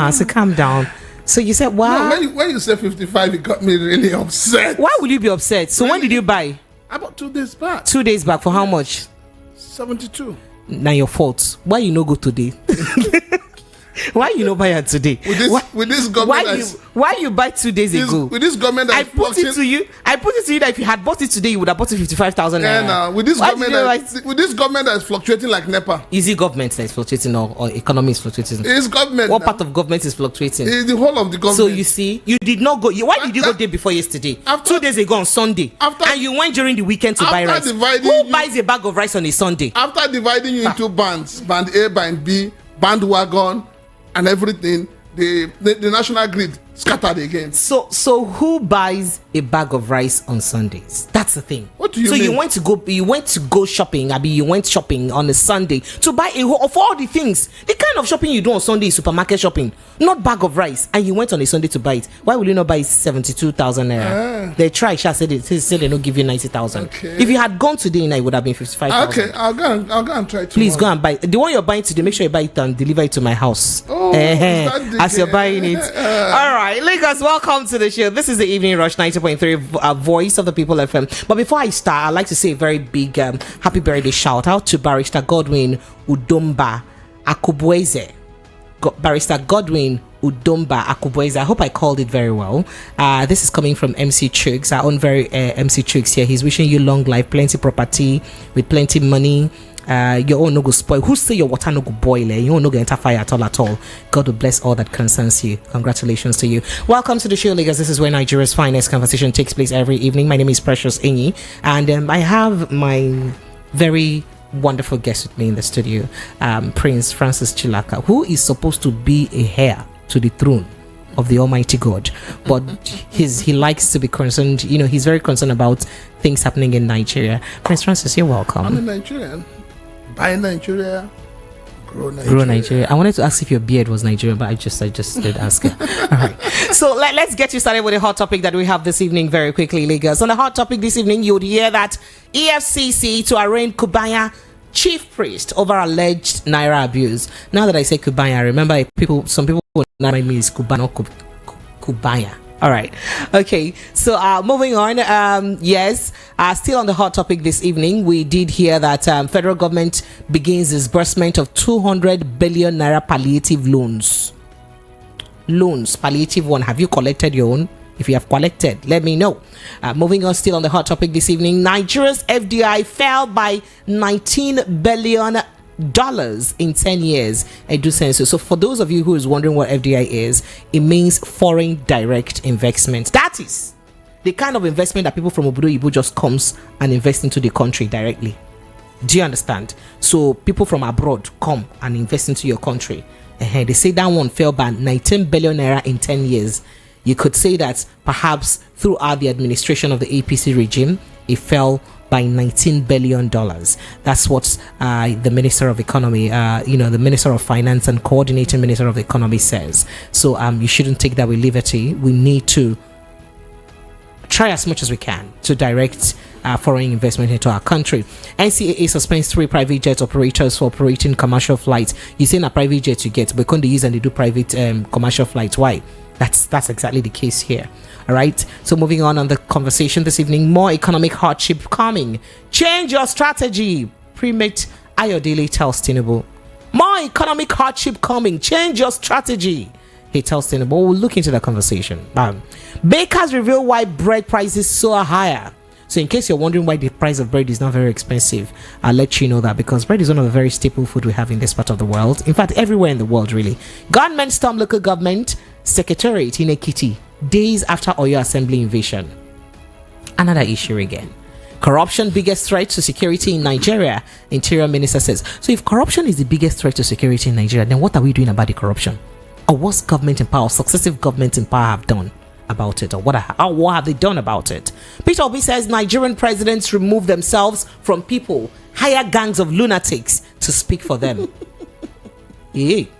So calm down. So you said, wow. No, when you said 55, it got me really upset. Why would you be upset? So Really? when did you buy? About 2 days back. 2 days back. For how much? 72. Now your fault. Why you no go today? Why you no buy it today? With this government, why you buy 2 days ago? With this government, I put it to you that if you had bought it today, you would have bought it 55,000 naira. Yeah, with this government that is fluctuating like NEPA. Is it government that is fluctuating or economy is fluctuating? It's government. What part of government is fluctuating? It's the whole of the government. So you see, you did not go. Why did you go day before yesterday? 2 days ago on Sunday. And you went during the weekend to buy rice. Who buys a bag of rice on a Sunday? After dividing you into bands, band A, band B, bandwagon, and everything, the national grid scattered again. So who buys a bag of rice on Sundays? That's the thing. What do you mean? So you went to go shopping. You went shopping on a Sunday to buy of all the things. The kind of shopping you do on Sunday is supermarket shopping, not bag of rice. And you went on a Sunday to buy it. Why will you not buy 72,000 naira? They try. Sha said they don't give you 90,000. Okay. If you had gone today, it would have been 55,000. Okay, I'll go and try tomorrow. Please go and buy the one you're buying today. Make sure you buy it and deliver it to my house. As you're buying it. All right, Lagos, welcome to the show. This is the Evening Rush 90.3 Voice of the People FM. But before I start, I'd like to say a very big happy birthday shout out to Barrister Godwin Udomba Akubweze. Barrister Godwin Udomba Akubweze. I hope I called it very well. This is coming from MC Chugs, our own very MC Chugs here. He's wishing you long life, plenty property, with plenty money. Your own no go spoil. Who say your water no go boil? You no go enter fire at all. God will bless all that concerns you. Congratulations to you. Welcome to the show, Lagos. This is where Nigeria's finest conversation takes place every evening. My name is Precious Inyi, and I have my very wonderful guest with me in the studio, Prince Francis Chilaka, who is supposed to be a heir to the throne of the Almighty God, but he likes to be concerned. He's very concerned about things happening in Nigeria. Prince Francis, you're welcome. I'm a Nigerian. Buy Nigeria, grow Nigeria. I wanted to ask if your beard was Nigerian, but I just did ask it. All right. So let's get you started with the hot topic that we have this evening very quickly, Lagos. On the hot topic this evening, you would hear that EFCC to arraign Kubanya chief priest over alleged naira abuse. Now that I say Kubanya, I remember some people would not remind me is Kubano Kubanya. All right. Okay. So moving on. Yes. Still on the hot topic this evening, we did hear that federal government begins disbursement of 200 billion naira palliative loans. Palliative one. Have you collected your own? If you have collected, let me know. Moving on, still on the hot topic this evening, Nigeria's FDI fell by $19 billion in 10 years. I do sense so. So for those of you who is wondering what FDI is, it means foreign direct investment. That is the kind of investment that people from Obodo Ibo just comes and invest into the country directly. Do you understand? So people from abroad come and invest into your country. They say that one fell by 19 billion naira in 10 years. You could say that perhaps throughout the administration of the APC regime, it fell by $19 billion. That's what the Minister of Economy, the Minister of Finance and Coordinating Minister of the Economy says. So you shouldn't take that with liberty. We need to try as much as we can to direct foreign investment into our country. NCAA suspends 3 private jet operators for operating commercial flights. You say a private jet you get, but when they use and they do private commercial flights, why? That's exactly the case here. All right. So moving on the conversation this evening, more economic hardship coming. Change your strategy. Primate Ayodele tells Tinubu. More economic hardship coming. Change your strategy. He tells Tinubu. We'll look into the conversation. Bakers reveal why bread prices soar higher. So in case you're wondering why the price of bread is not very expensive, I'll let you know that because bread is one of the very staple food we have in this part of the world. In fact, everywhere in the world, really. Government storm local government secretariat in Ekiti days after Oyo Assembly invasion. Another issue again. Corruption biggest threat to security in Nigeria, Interior Minister says. So if corruption is the biggest threat to security in Nigeria, then what are we doing about the corruption? Or what's government in power, successive governments in power have done about it, or what have they done about it? Peter Obi says Nigerian presidents remove themselves from people, hire gangs of lunatics to speak for them. Wait.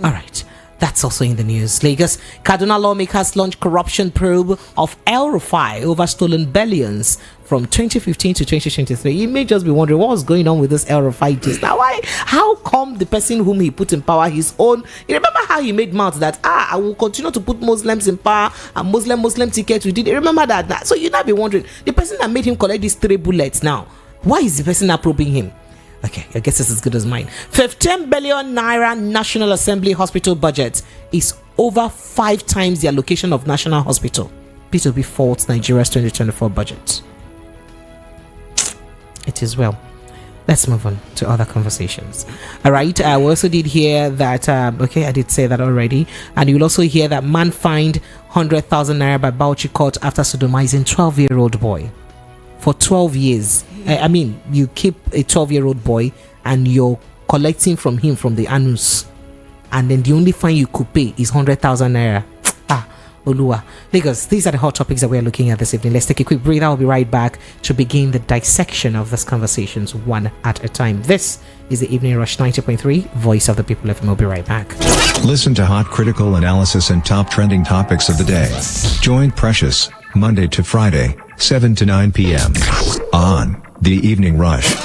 All right. That's also in the news. Lagos, Kaduna lawmakers launch corruption probe of El Rufai over stolen billions from 2015 to 2023. You may just be wondering what was going on with this El Rufai case. Now, why? How come the person whom he put in power, his own? You remember how he made mouth that I will continue to put Muslims in power and Muslim tickets. We did. Remember that. So you might be wondering the person that made him collect these 3 bullets now. Why is the person not probing him? Okay, I guess it's as good as mine. 15 billion naira National Assembly hospital budget is over 5 times the allocation of National Hospital. P2B faults Nigeria's 2024 budget. It is well. Let's move on to other conversations. All right. We also did hear that. I did say that already. And you'll also hear that man fined 100,000 naira by Bauchi court after sodomizing 12-year-old boy for 12 years. I mean, you keep a 12-year-old boy and you're collecting from him from the anus, and then the only fine you could pay is 100,000 naira. Olua. Lagos, these are the hot topics that we're looking at this evening. Let's take a quick breather. I'll be right back to begin the dissection of these conversations one at a time. This is the Evening Rush 90.3, Voice of the People FM. We'll be right back. Listen to hot critical analysis and top trending topics of the day. Join Precious, Monday to Friday, 7 to 9 p.m. on The Evening Rush.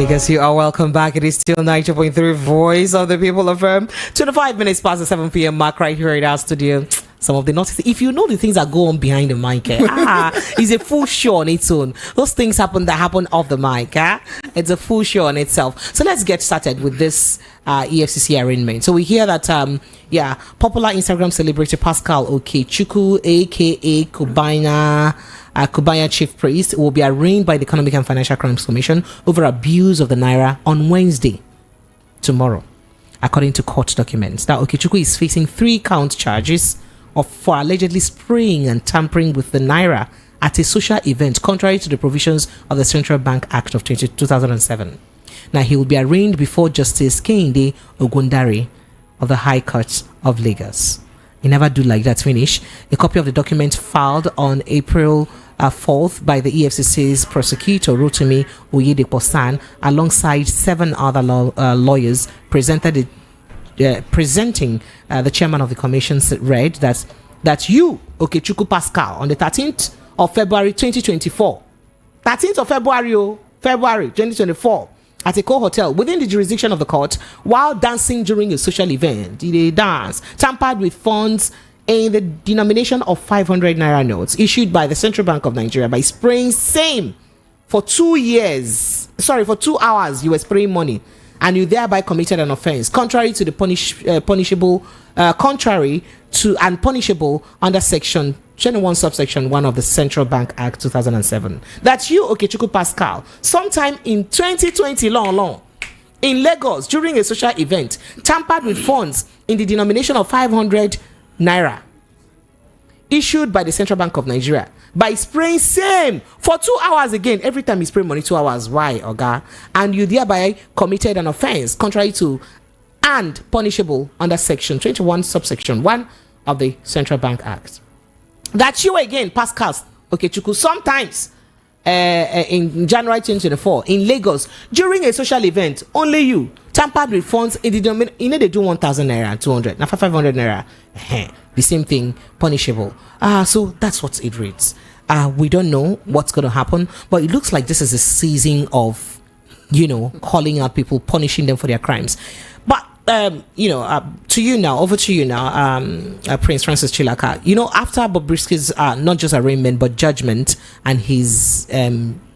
Lagos, you are welcome back. It is still 90.3 Voice of the People FM. 25 minutes past the 7 p.m. mark right here in our studio. Some of the notices, if you know the things that go on behind the mic, it's a full show on its own. Those things happen off the mic. It's a full show on itself. So let's get started with this EFCC arraignment. So we hear that, popular Instagram celebrity Pascal Okechukwu, aka Kubanya Chief Priest, will be arraigned by the Economic and Financial Crimes Commission over abuse of the naira on Wednesday, tomorrow, according to court documents. Now, Okechukwu is facing 3 count charges for allegedly spraying and tampering with the naira at a social event, contrary to the provisions of the Central Bank Act of 2007. Now, he will be arraigned before Justice Kehinde Ogundare of the High Court of Lagos. You never do like that finish. A copy of the document filed on April 4th by the EFCC's prosecutor Rotimi Oyedepo-San alongside 7 other lawyers presenting the chairman of the commission read that you, Okechukwu Pascal, on the 13th of February 2024, 13th of February 2024, at a hotel within the jurisdiction of the court, while dancing during a social event, they dance, tampered with funds in the denomination of 500 naira notes issued by the Central Bank of Nigeria by spraying same for 2 hours. You were spraying money, and you thereby committed an offense contrary to the punishable under section 21 subsection 1 of the Central Bank Act 2007. That's you, Okechukwu Pascal, sometime in 2020 long in Lagos during a social event, tampered with funds in the denomination of 500 naira issued by the Central Bank of Nigeria by spraying same for 2 hours again. Every time you spray money 2 hours, why, Oga? And you thereby committed an offense contrary to and punishable under section 21 subsection 1 of the Central Bank Act. That's you again, Pascal Okechukwu, sometimes in January 2024 in Lagos during a social event. Only you tampered with funds in the they do 1,000 naira and 200 now 500 naira, the same thing, punishable. So that's what it reads. We don't know what's going to happen, but it looks like this is a season of calling out people, punishing them for their crimes. But over to you now, Prince Francis Chilaka. After Bobrisky's not just arraignment but judgment and his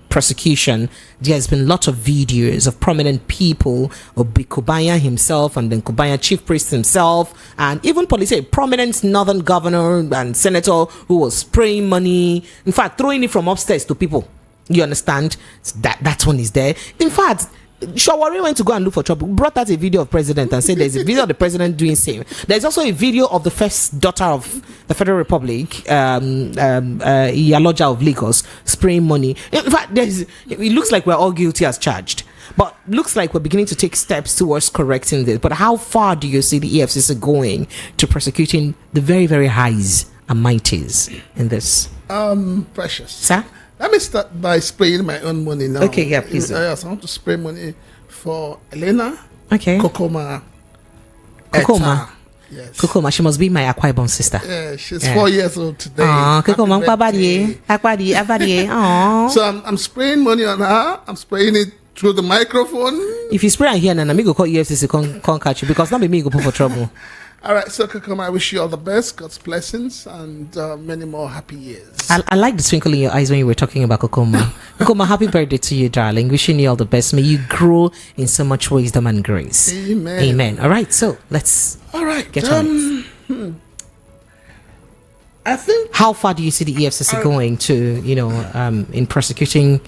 prosecution, there has been lots of videos of prominent people, of Kubanya himself, and then Kubanya Chief Priest himself, and even a prominent northern governor and senator who was spraying money, in fact throwing it from upstairs to people. You understand? That one is there. In fact, Shawari went to go and look for trouble, brought out a video of president and said there's a video of the president doing same. There's also a video of the first daughter of the Federal Republic, Iyaloja of Lagos, spraying money. In fact, it looks like we're all guilty as charged, but looks like we're beginning to take steps towards correcting this. But how far do you see the EFCC going to prosecuting the very, very highs and mighties in this? Precious. Sir? Let me start by spraying my own money now. Okay, yeah, please do. Yes, I want to spray money for Elena, Okay. Kokoma, Kokoma. Etta. Yes. Kokoma, she must be my Akwa Ibom sister. Yeah, she's Yeah. 4 years old today. Kokoma, Happy birthday. Akwadi. So I'm spraying money on her. I'm spraying it through the microphone. If you spray and here, Nana, me go call EFCC, can't catch you because not be me go put for trouble. All right, so Kokoma, I wish you all the best, God's blessings, and many more happy years. I like the twinkle in your eyes when you were talking about Kokoma. Kokoma, happy birthday to you, darling. Wishing you all the best. May you grow in so much wisdom and grace. Amen. Amen. All right, so let's get on it. I think How far do you see the EFCC going to, in prosecuting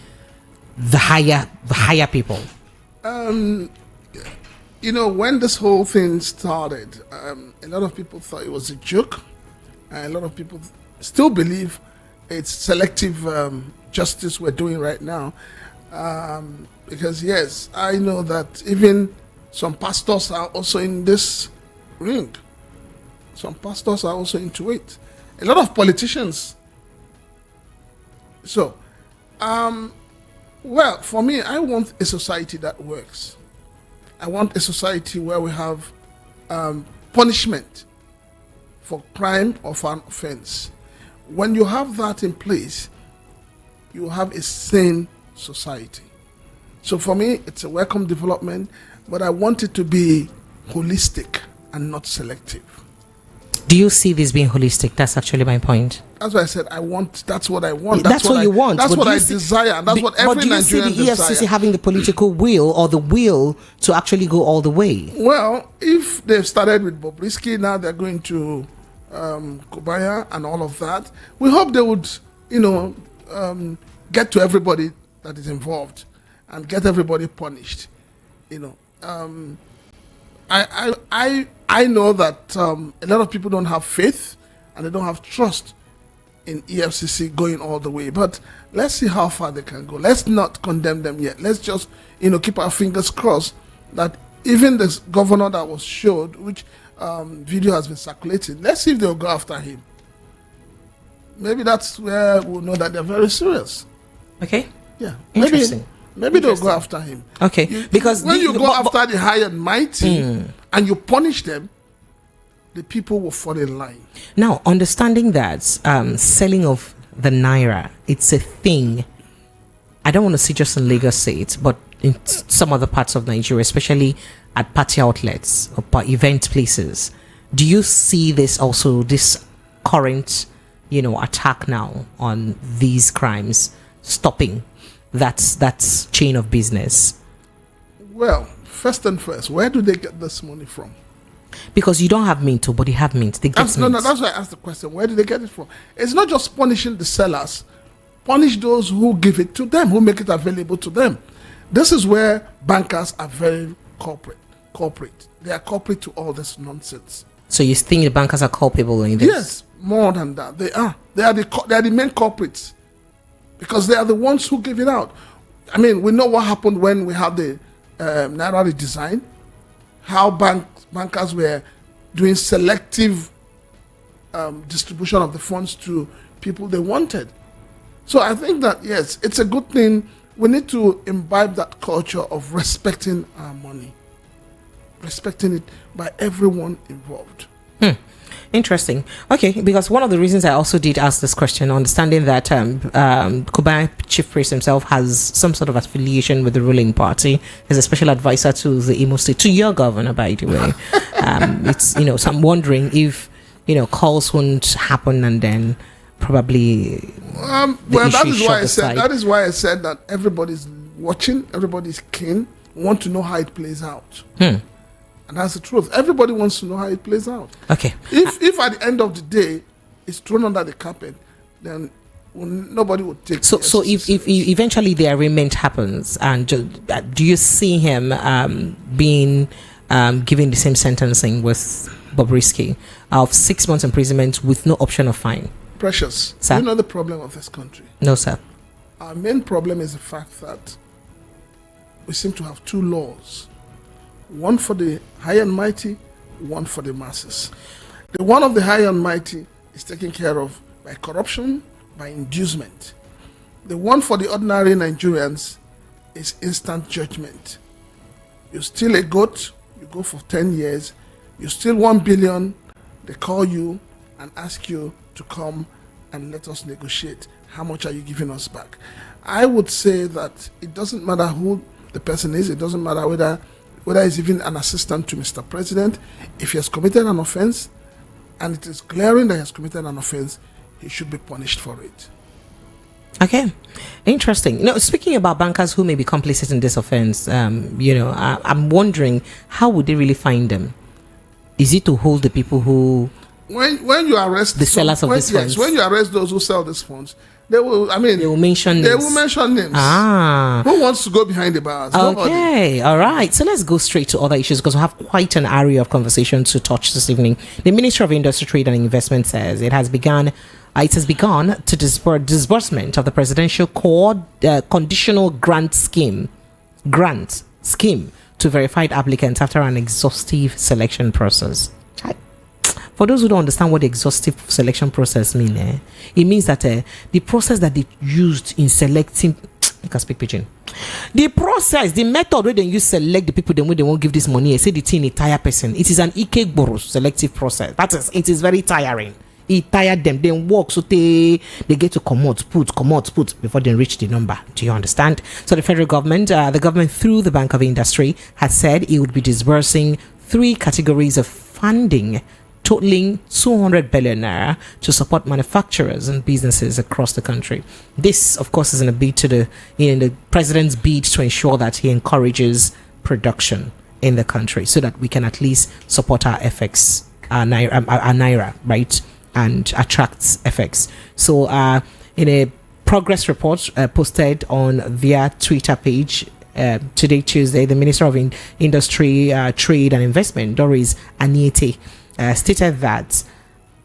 the higher people? When this whole thing started, a lot of people thought it was a joke. And a lot of people still believe it's selective justice we're doing right now. Because, yes, I know that even some pastors are also in this ring. Some pastors are also into it. A lot of politicians. So, well, for me, I want a society that works. I want a society where we have punishment for crime or for an offense. When you have that in place, you have a sane society. So for me, it's a welcome development, but I want it to be holistic and not selective. Do you see this being holistic? That's actually my point. That's why I said that's what I want. That's what you want. That's But what do you I see- desire. And that's what every But do you see Nigerian the EFCC desire. having the political will or the will to actually go all the way? Well, if they've started with Bobrisky, now they're going to Kubaya and all of that. We hope they would, get to everybody that is involved and get everybody punished. I know that a lot of people don't have faith and they don't have trust in EFCC going all the way. But let's see how far they can go. Let's not condemn them yet. Let's just, keep our fingers crossed that even the governor that was showed, which video has been circulating, let's see if they'll go after him. Maybe that's where we'll know that they're very serious. Okay. Yeah. Interesting. Maybe they'll go after him. Okay. Because when you go after the high and mighty and you punish them, the people will fall in line. Now, understanding that selling of the naira, it's a thing. I don't want to see just in Lagos State, but in some other parts of Nigeria, especially at party outlets or event places. Do you see this also, this current, attack now on these crimes stopping that chain of business? Well, first and first, where do they get this money from? Because you don't have mint, but they have mint. They get mint. No, that's why I asked the question. Where do they get it from? It's not just punishing the sellers. Punish those who give it to them, who make it available to them. This is where bankers are very corporate. They are corporate to all this nonsense. So you think the bankers are culpable in this? Yes, more than that. They are. They are the main culprits. Because they are the ones who give it out. I mean, we know what happened when we had the naira redesign. How bankers were doing selective distribution of the funds to people they wanted. So I think that, yes, it's a good thing. We need to imbibe that culture of respecting our money. Respecting it by everyone involved. Interesting. Okay, because one of the reasons I also did ask this question, understanding that Kubai Chief Priest himself has some sort of affiliation with the ruling party, is a special advisor to the Imo State, to your governor, by the way. It's, so I'm wondering if, calls won't happen and then probably. Well, that is why I said that everybody's watching, everybody's keen, want to know how it plays out. And that's the truth. Everybody wants to know how it plays out. Okay. If at the end of the day it's thrown under the carpet, then nobody would take. So if eventually the arraignment happens, and do you see him being given the same sentencing with Bobrisky of 6 months imprisonment with no option of fine? Precious, sir? You know the problem of this country? No, sir. Our main problem is the fact that we seem to have two laws. One for the high and mighty, one for the masses. The one of the high and mighty is taken care of by corruption, by inducement. The one for the ordinary Nigerians is instant judgment. You steal a goat, you go for 10 years, you steal 1 billion, they call you and ask you to come and let us negotiate. How much are you giving us back? I would say that it doesn't matter who the person is, it doesn't matter whether he's even an assistant to Mr. President. If he has committed an offense, and it is glaring that he has committed an offense, he should be punished for it. Okay, interesting. Speaking about bankers who may be complicit in this offense, I'm wondering, how would they really find them? Is it to hold the people who when you arrest the sellers of these funds? When you arrest those who sell these funds, they will mention names. They will mention names. Who wants to go behind the bars? Okay, all right. So let's go straight to other issues, because we have quite an area of conversation to touch this evening. The Ministry of Industry, Trade and Investment says it has begun to disbursement of the Presidential Conditional Grant Scheme to verified applicants after an exhaustive selection process. For those who don't understand what the exhaustive selection process means, it means that the process that they used in selecting, I can speak pidgin. The process, the method where they use select the people they won't give this money, say the thing a tire person. It is an Ikeboro selective process. It is very tiring. It tired them. Then work so they get to come out, put before they reach the number. Do you understand? So the federal government, through the Bank of Industry, has said it would be disbursing 3 categories of funding totaling 200 billion naira to support manufacturers and businesses across the country. This, of course, is in a bid to the president's bid to ensure that he encourages production in the country, so that we can at least support our FX, our naira, right, and attract FX. So, in a progress report posted on their Twitter page today, Tuesday, the Minister of Industry, Trade and Investment, Doris Aniete, stated that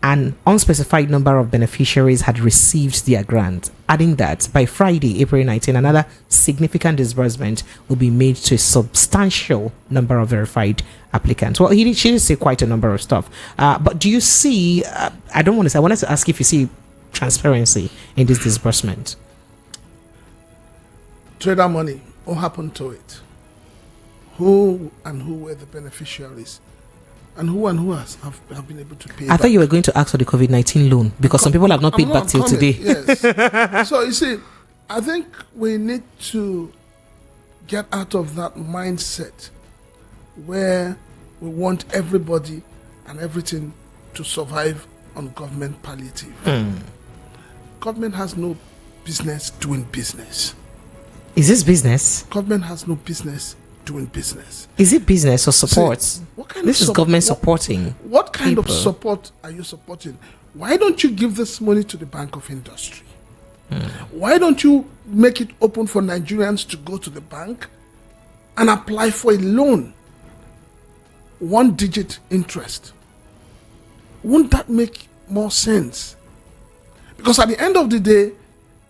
an unspecified number of beneficiaries had received their grant, adding that by Friday, April 19, another significant disbursement will be made to a substantial number of verified applicants. Well, she did say quite a number of stuff. But do you see, I wanted to ask if you see transparency in this disbursement. Trader money, what happened to it? Who were the beneficiaries? And who have been able to pay back? I thought you were going to ask for the COVID-19 loan, because some people have not paid back till today. Yes. So you see, I think we need to get out of that mindset where we want everybody and everything to survive on government palliative. Government has no business doing business. Is this business? Government has no business doing business. Is it business or support? See, this is government supporting. What kind people? of support are you supporting? Why don't you give this money to the Bank of Industry? Why don't you make it open for Nigerians to go to the bank and apply for a loan? 1-digit interest. Wouldn't that make more sense? Because at the end of the day,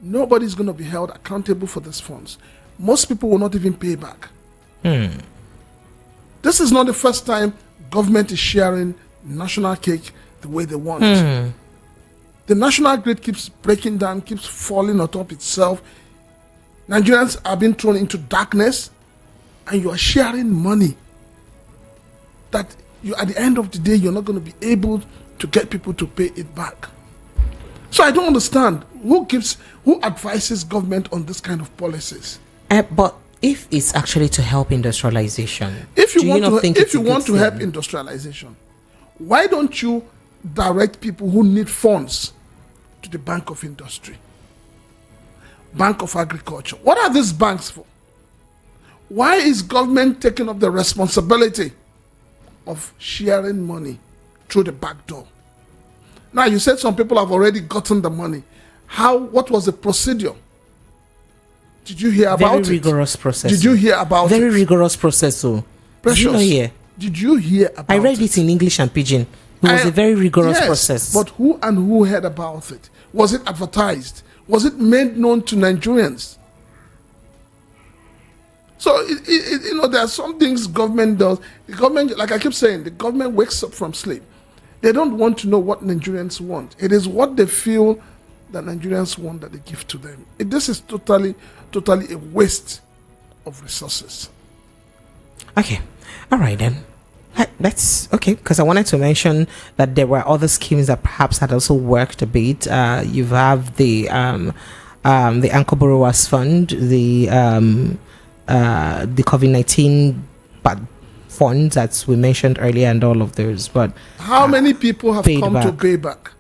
nobody's going to be held accountable for these funds. Most people will not even pay back. This is not the first time government is sharing national cake the way they want. The national grid keeps breaking down, keeps falling on top itself. Nigerians are being thrown into darkness, and you are sharing money that you, at the end of the day, you're not going to be able to get people to pay it back. So I don't understand who advises government on this kind of policies. But if it's actually to help industrialization, if you want to help industrialization, why don't you direct people who need funds to the Bank of Industry, Bank of Agriculture? What are these banks for? Why is government taking up the responsibility of sharing money through the back door? Now, you said some people have already gotten the money. What was the procedure? Did you hear about it? Very rigorous process. Did you hear about it? Very rigorous process. So, Precious, did you not hear? Did you hear about it? I read it in English and Pidgin. It was a very rigorous process. But who heard about it? Was it advertised? Was it made known to Nigerians? So, there are some things government does. The government, like I keep saying, the government wakes up from sleep. They don't want to know what Nigerians want. It is what they feel that Nigerians want that they give to them. This is totally a waste of resources. Okay. All right then. That's okay, because I wanted to mention that there were other schemes that perhaps had also worked a bit. You have the Anchor Borrowers Fund, the COVID-19 funds that we mentioned earlier, and all of those. But how many people have come back. to pay back?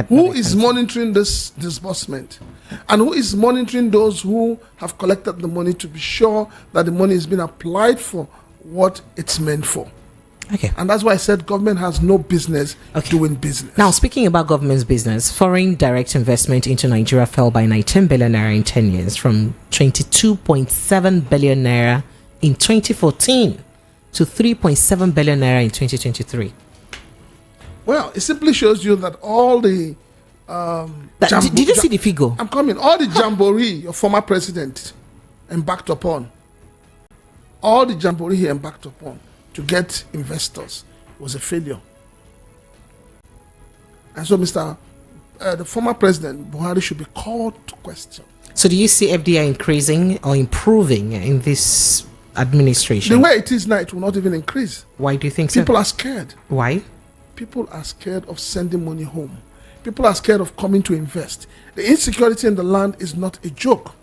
Who is monitoring this disbursement? And who is monitoring those who have collected the money to be sure that the money is being applied for what it's meant for? Okay. And that's why I said government has no business doing business. Now, speaking about government's business, foreign direct investment into Nigeria fell by 19 billion naira in 10 years, from 22.7 billion naira in 2014 to 3.7 billion naira in 2023. Well, it simply shows you that all the did you see the figure? I'm coming. All the jamboree your former president embarked upon, all the jamboree he embarked upon to get investors was a failure. And so the former president Buhari should be called to question. So do you see FDI increasing or improving in this administration? The way it is now, it will not even increase. Why do you think so? People are scared. Why? People are scared of sending money home. People are scared of coming to invest. The insecurity in the land is not a joke.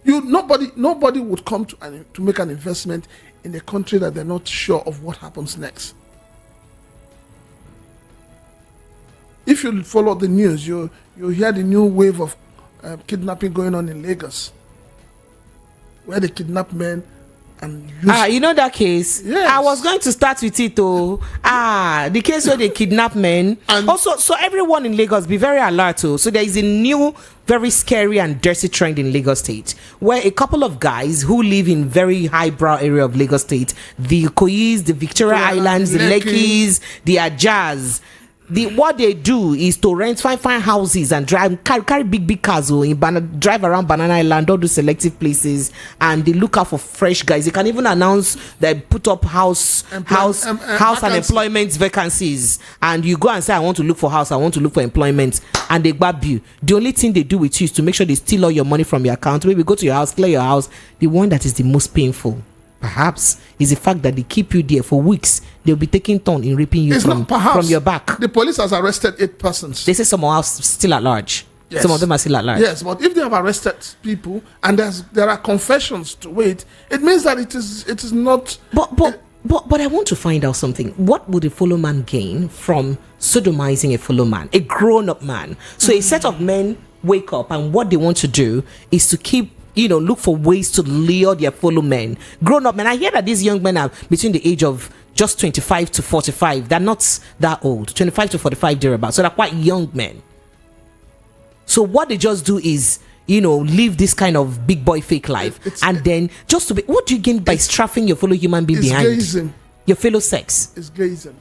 Nobody would come to make an investment in a country that they're not sure of what happens next. If you follow the news, you hear the new wave of kidnapping going on in Lagos, where they kidnap men and use... you know that case? Yes. I was going to start with it though. The case where they kidnap men. And also, so everyone in Lagos, be very alert too. So there is a new, very scary and dirty trend in Lagos State, where a couple of guys who live in very highbrow area of Lagos State, the Ikoyis, the Victoria Islands, the Lekkis, the Ajaz, what they do is to rent fine houses and carry big cars drive around Banana Island, all those selective places, and they look out for fresh guys. They can even announce they put up house and employment vacancies, and you go and say, I want to look for house, I want to look for employment, and they grab you. The only thing they do with you is to make sure they steal all your money from your account. Maybe go to your house, clear your house. The one that is the most painful, perhaps, is the fact that they keep you there for weeks. They'll be taking turn in raping you from your back. The police has arrested 8 persons. They say some are still at large. Yes. Some of them are still at large. Yes, but if they have arrested people and there are confessions to it means that it is not. But I want to find out something. What would a fellow man gain from sodomizing a fellow man, a grown-up man? So a set of men wake up, and what they want to do is to keep, look for ways to lure their fellow men, grown-up men. I hear that these young men are between the age of just 25 to 45. They're not that old, 25 to 45 thereabouts. So they're quite young men. So what they just do is, live this kind of big boy fake life. And then just to be, what do you gain by strafing your fellow human being behind? Gayism. Your fellow sex. It's gayism.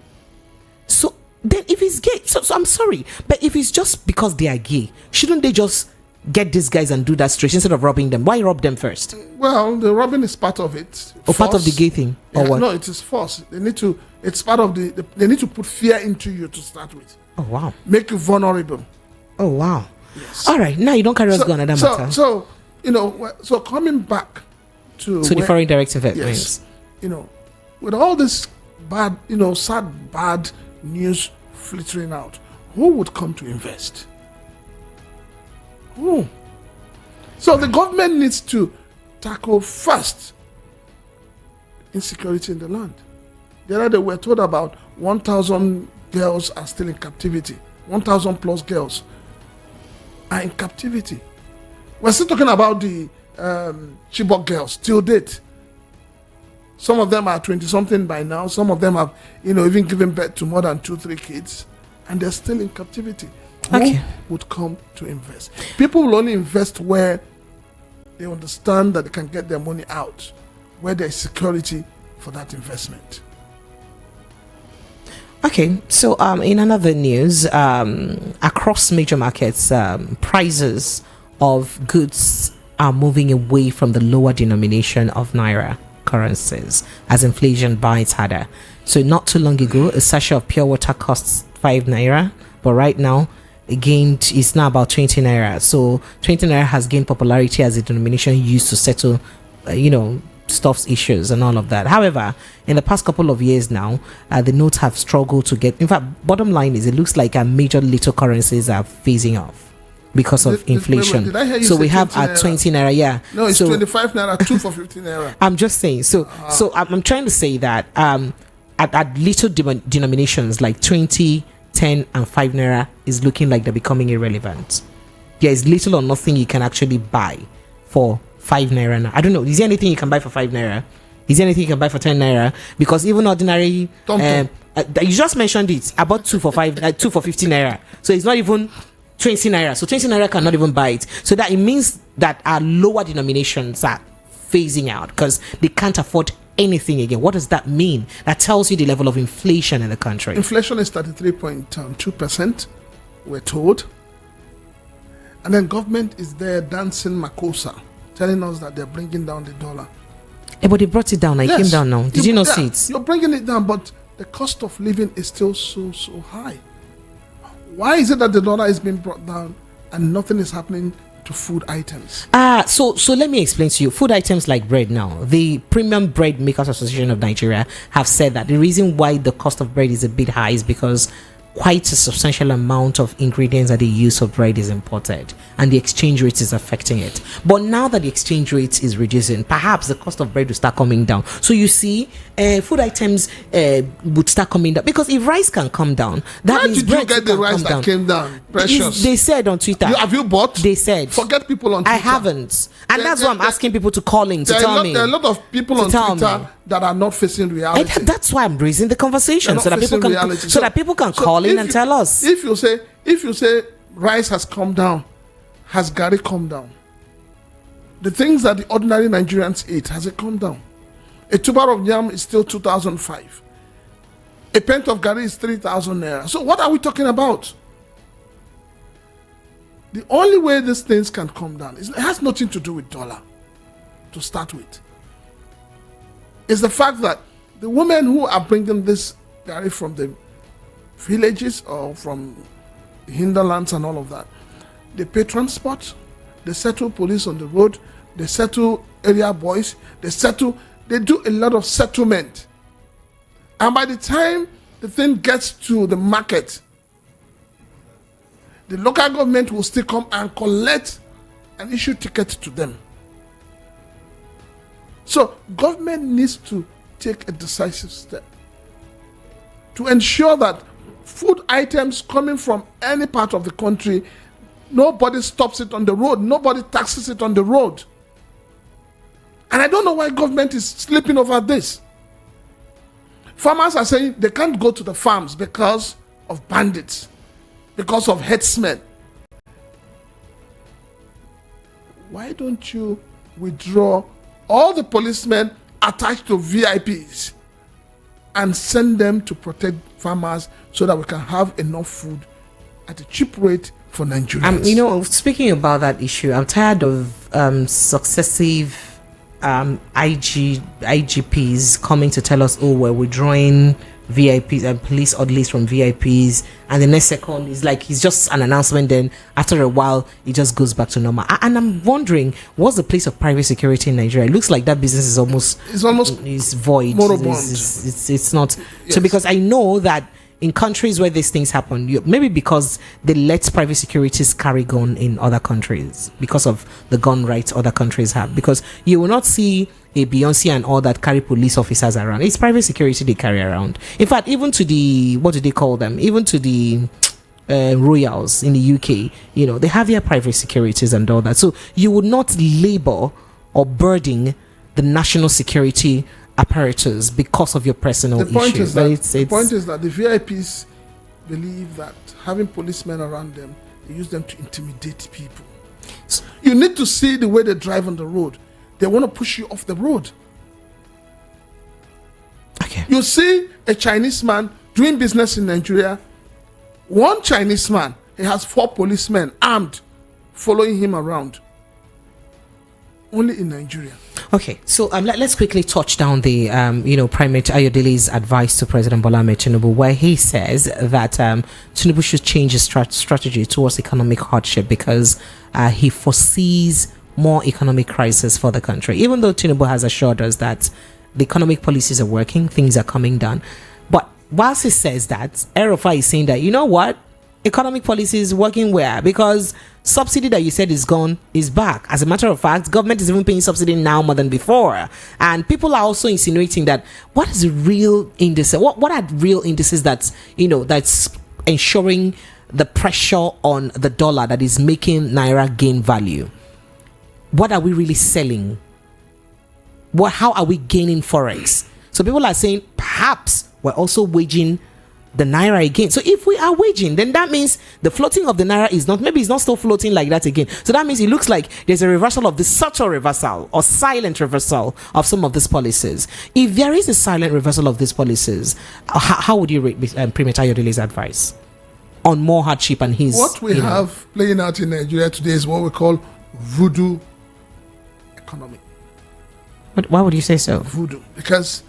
So then if it's gay, so I'm sorry, but if it's just because they are gay, shouldn't they just get these guys and do that straight instead of robbing them? Why rob them first? Well, the robbing is part of it. Or part of the gay thing? Yeah, or what? No, it is force. It's part of they need to put fear into you to start with. Oh, wow. Make you vulnerable. Oh, wow. Yes. All right. Now you don't carry us on another matter. So coming back to the foreign direct investments. Yes, with all this bad, sad, bad news filtering out, who would come to invest? Who? So the government needs to tackle first insecurity in the land. The other day we were told about 1,000 girls are still in captivity. 1,000 plus girls are in captivity. We're still talking about the Chibok girls till date. Some of them are 20-something by now. Some of them have, even given birth to more than 2-3 kids, and they're still in captivity. Okay. Who would come to invest? People will only invest where they understand that they can get their money out, where there is security for that investment. Okay, so in another news, across major markets, prices of goods are moving away from the lower denomination of naira currencies as inflation bites harder. So not too long ago, a sachet of pure water costs 5 naira, but right now, again, it's now about 20 naira. So 20 naira has gained popularity as a denomination used to settle, stuff's issues and all of that. However, in the past couple of years now, the notes have struggled to get. In fact, bottom line is, it looks like our major little currencies are phasing off because of inflation. Did I hear you So say we have 20 our 20 naira. Yeah. No, it's so, 25 naira, 2 for 15 naira. I'm just saying. So I'm trying to say that at little denominations like 20, 10, and 5 naira is looking like they're becoming irrelevant. There is little or nothing you can actually buy for 5 naira now. I don't know. Is there anything you can buy for 5 naira? Is there anything you can buy for 10 naira? Because even ordinary, you just mentioned it. I bought 2 for 5, 2 for 15 naira. So it's not even 20 naira. So 20 naira cannot even buy it. So that it means that our lower denominations are phasing out because they can't afford anything again. What does that mean? That tells you the level of inflation in the country. Inflation is 33.2%, we're told. And then government is there dancing Makosa, telling us that they're bringing down the dollar. Yeah, but they brought it down. It came down now. Did you not see it? You're bringing it down, but the cost of living is still so high. Why is it that the dollar is being brought down and nothing is happening to food items? So let me explain to you. Food items like bread now. The Premium Bread Makers Association of Nigeria have said that the reason why the cost of bread is a bit high is because quite a substantial amount of ingredients that they use for bread is imported, and the exchange rate is affecting it. But now that the exchange rate is reducing, perhaps the cost of bread will start coming down. So you see, food items would start coming down, because if rice can come down, that Where means did you bread get the can rice come that down. came down? Precious. They said on Twitter. Have you bought? They said. Forget people on Twitter. I haven't, and that's why I'm asking people to call in to tell me. There are a lot of people on Twitter that are not facing reality. And that's why I'm raising the conversation, so that people can call in and tell us. If you say rice has come down, has Gary come down? The things that the ordinary Nigerians eat, has it come down? A tuber of yam is still 2,005. A pint of Gary is 3,000 naira. So what are we talking about? The only way these things can come down is, it has nothing to do with dollar to start with. It's the fact that the women who are bringing this Gary from the villages or from the hinterlands and all of that, they pay transport, they settle police on the road, they settle area boys, they do a lot of settlement. And by the time the thing gets to the market, the local government will still come and collect and issue tickets to them. So government needs to take a decisive step to ensure that food items coming from any part of the country, nobody stops it on the road, nobody taxes it on the road. And I don't know why government is sleeping over this. Farmers are saying they can't go to the farms because of bandits, because of headsmen. Why don't you withdraw all the policemen attached to VIPs and send them to protect farmers so that we can have enough food at a cheap rate for Nigerians? Speaking about that issue, I'm tired of successive IGPs coming to tell us, we're withdrawing VIPs and police orderlies from VIPs, and the next second is like it's just an announcement, then after a while it just goes back to normal. And I'm wondering, what's the place of private security in Nigeria? It looks like that business is almost void. It's not. Yes. So because I know that in countries where these things happen, maybe because they let private securities carry gun in other countries because of the gun rights other countries have, because you will not see a Beyonce and all that carry police officers around. It's private security they carry around. In fact, even to the, what do they call them? Even to the royals in the UK, they have their private securities and all that. So you would not labor or burden the national security apparatus because of your personal issues. The point is that the VIPs believe that having policemen around them, they use them to intimidate people. So you need to see the way they drive on the road. They want to push you off the road. Okay. You see a Chinese man doing business in Nigeria. One Chinese man, he has 4 policemen armed following him around. Only in Nigeria. Okay, so let's quickly touch down the Primate Ayodele's advice to President Bola Ahmed Tinubu, where he says that Tinubu should change his strategy towards economic hardship because he foresees more economic crisis for the country. Even though Tinubu has assured us that the economic policies are working, things are coming down, but whilst he says that, Erufai is saying that, you know what, economic policy is working where? Because subsidy that you said is gone is back. As a matter of fact, government is even paying subsidy now more than before. And people are also insinuating that what is the real indice? What are real indices that's ensuring the pressure on the dollar that is making naira gain value? What are we really selling? How are we gaining forex? So people are saying perhaps we're also waging the naira again. So if we are waging, then that means the floating of the naira is not, maybe it's not still floating like that again. So that means it looks like there's a reversal of the subtle reversal or silent reversal of some of these policies. If there is a silent reversal of these policies, how would you rate Primate Ayodele's advice on more hardship and his? What we have playing out in Nigeria today is what we call voodoo economy. Why would you say so? Voodoo, because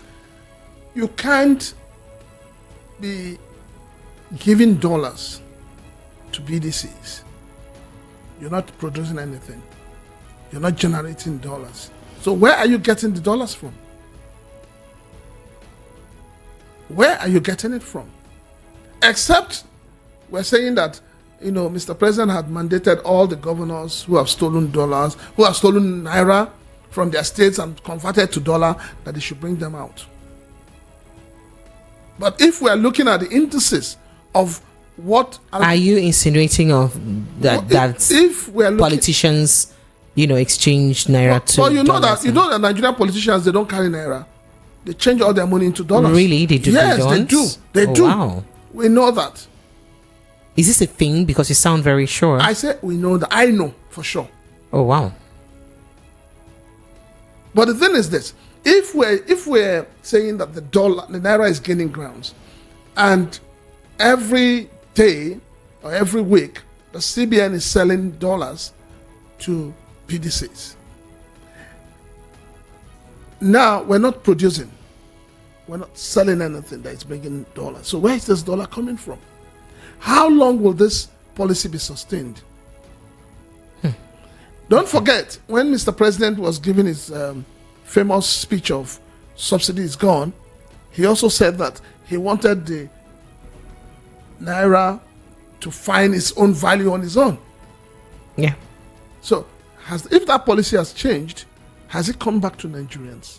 you can't be giving dollars to BDCs. You're not producing anything. You're not generating dollars. So where are you getting the dollars from? Where are you getting it from? Except we're saying that, Mr. President had mandated all the governors who have stolen dollars, who have stolen naira from their states and converted to dollar, that they should bring them out. But if we are looking at the indices of what are you insinuating of that if we are politicians, exchange naira to well, that Nigerian politicians, they don't carry naira. They change all their money into dollars. Really? They do? Yes, they do. They do. Wow. We know that. Is this a thing? Because you sound very sure. I said we know that. I know for sure. Oh wow. But the thing is this: if we're saying that the naira is gaining grounds, and every day or every week the CBN is selling dollars to PDCs. Now we're not producing, we're not selling anything that is bringing dollars. So where is this dollar coming from? How long will this policy be sustained? Don't forget, when Mr. President was giving his famous speech of subsidy is gone, he also said that he wanted the naira to find its own value on its own. Yeah. So, if that policy has changed, has it come back to Nigerians?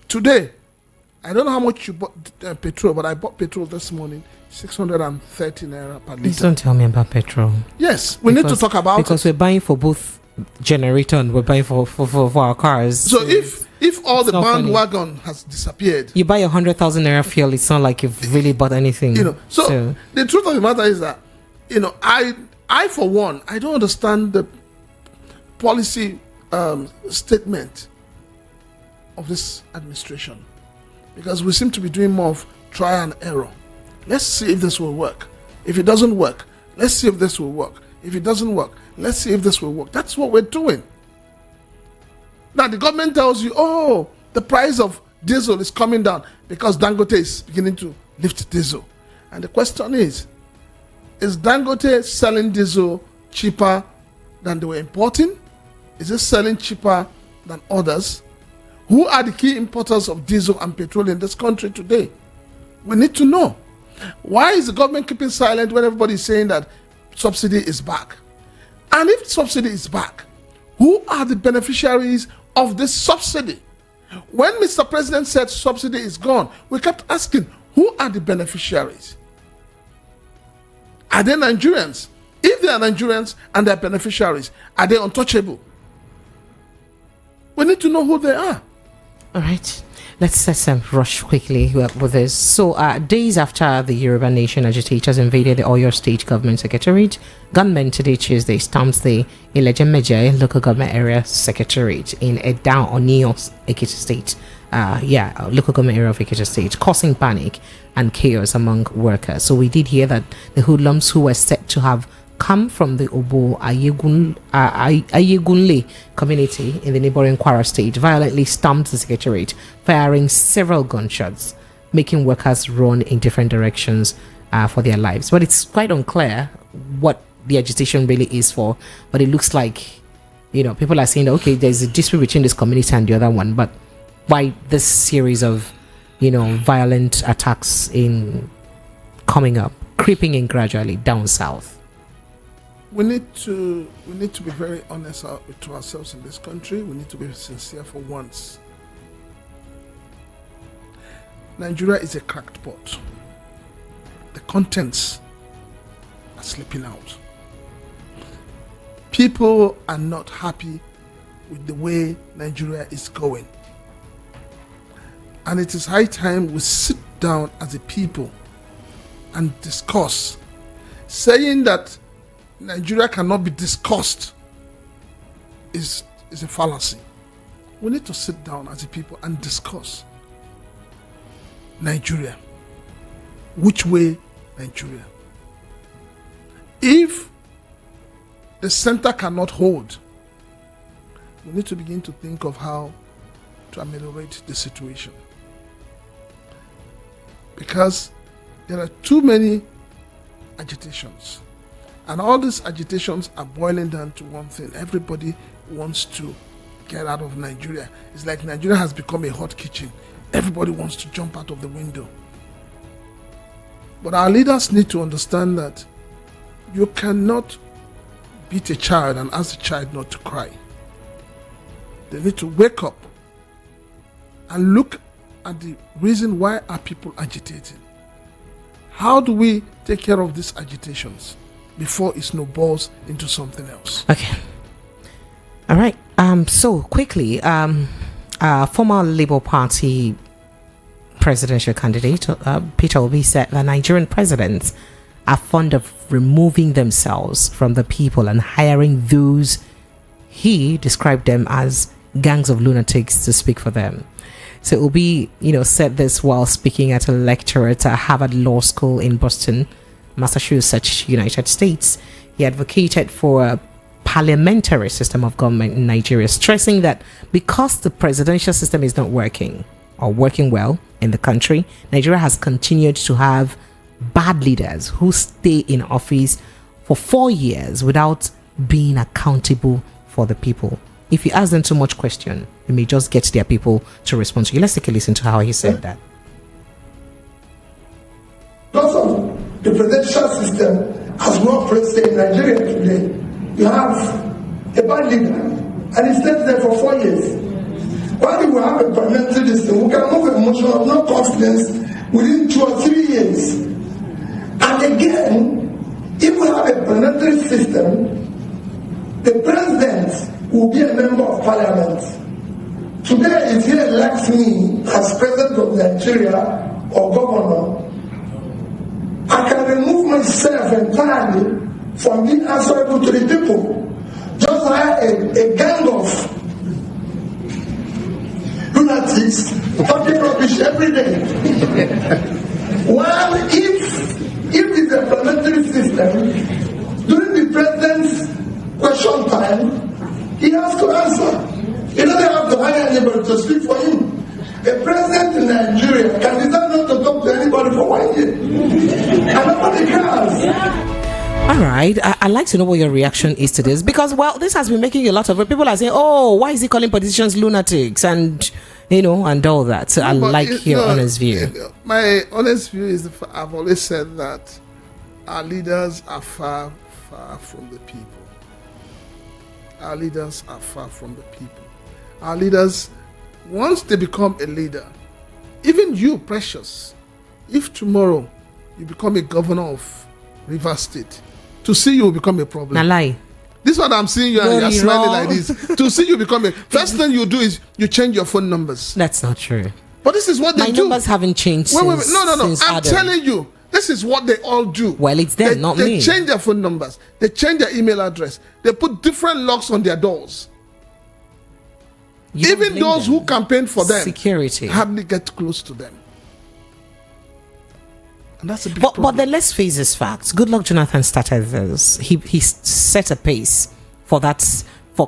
Today, I don't know how much you bought petrol, but I bought petrol this morning, 630 naira per liter. Please don't tell me about petrol. Yes, we need to talk about because we're buying for both generator and we're buying for our cars. So if all the bandwagon has disappeared, you buy 100,000 naira fuel, it's not like you've really bought anything. So the truth of the matter is that, I for one, I don't understand the policy statement of this administration, because we seem to be doing more of try and error. Let's see if this will work. If it doesn't work, let's see if this will work. If it doesn't work, let's see if this will work. That's what we're doing. Now the government tells you, oh, the price of diesel is coming down because Dangote is beginning to lift diesel. And the question is Dangote selling diesel cheaper than they were importing? Is it selling cheaper than others? Who are the key importers of diesel and petrol in this country today? We need to know. Why is the government keeping silent when everybody is saying that subsidy is back? And if subsidy is back, who are the beneficiaries of this subsidy? When Mr. President said subsidy is gone, we kept asking, who are the beneficiaries? Are they Nigerians? If they are Nigerians and they are beneficiaries, are they untouchable? We need to know who they are. All right. Let's rush quickly with this. So, days after the Yoruba Nation agitators invaded the Oyo State Government Secretariat, gunmen today Tuesday stormed the Ilejemeje Local Government Area Secretariat in Edan Oniyo, Ekiti State. Local government area of Ekiti State, causing panic and chaos among workers. So we did hear that the hoodlums who were set to have come from the Obo Ayegunle community in the neighboring Kwara state violently stormed the secretariat, firing several gunshots, making workers run in different directions for their lives. But it's quite unclear what the agitation really is for. But it looks like, people are saying, okay, there's a dispute between this community and the other one. But why this series of, violent attacks in coming up, creeping in gradually down south? We need to be very honest to ourselves in this country. We need to be sincere for once. Nigeria is a cracked pot. The contents are slipping out. People are not happy with the way Nigeria is going. And it is high time we sit down as a people and discuss. Saying that Nigeria cannot be discussed is a fallacy. We need to sit down as a people and discuss Nigeria. Which way Nigeria? If the center cannot hold, we need to begin to think of how to ameliorate the situation. Because there are too many agitations. And all these agitations are boiling down to one thing. Everybody wants to get out of Nigeria. It's like Nigeria has become a hot kitchen. Everybody wants to jump out of the window. But our leaders need to understand that you cannot beat a child and ask the child not to cry. They need to wake up and look at the reason why are people agitating. How do we take care of these agitations before it snowballs into something else? Okay. All right. So quickly, former Labour Party presidential candidate Peter Obi said that Nigerian presidents are fond of removing themselves from the people and hiring those he described them as gangs of lunatics to speak for them. So Obi, said this while speaking at a lecture at Harvard Law School in Boston, Massachusetts, United States. He advocated for a parliamentary system of government in Nigeria, stressing that because the presidential system is not working or working well in the country, Nigeria has continued to have bad leaders who stay in office for 4 years without being accountable for the people. If you ask them too much question, you may just get their people to respond to you. Let's take a listen to how he said that. Because of the presidential system as we operate in Nigeria today, you have a bad leader and he stays there for 4 years. While you will have a parliamentary system, we can move a motion of no confidence within 2 or 3 years. And again, if we have a parliamentary system, the president will be a member of parliament. Today, if he elects me as president of Nigeria or governor, I can remove myself entirely from being answerable to the people. Just like a gang of lunatics talking rubbish every day. While if it's a parliamentary system, during the president's question time, he has to answer. He doesn't have to hire anybody to speak for him. A president in Nigeria can decide not to talk to anybody for 1 year. And nobody cares. All right. I'd like to know what your reaction is to this, because, this has been making a lot of people are saying, oh, why is he calling politicians lunatics and, and all that. So I like your honest view. My honest view is I've always said that our leaders are far, far from the people. Our leaders are far from the people. Our leaders, once they become a leader, even you, Precious, if tomorrow you become a governor of Rivers State, to see you will become a problem. Now lie. This is what I'm seeing you and you're smiling like this. To see you become first thing you do is you change your phone numbers. That's not true. But this is what they do. My numbers haven't changed since. No. Since I'm Adam. telling you. This is what they all do. Well, it's them, not me. They change their phone numbers. They change their email address. They put different locks on their doors. Even those who campaign for them, Security, hardly get close to them. And that's a big But problem. then let's face this fact. Goodluck Jonathan started this. He set a pace for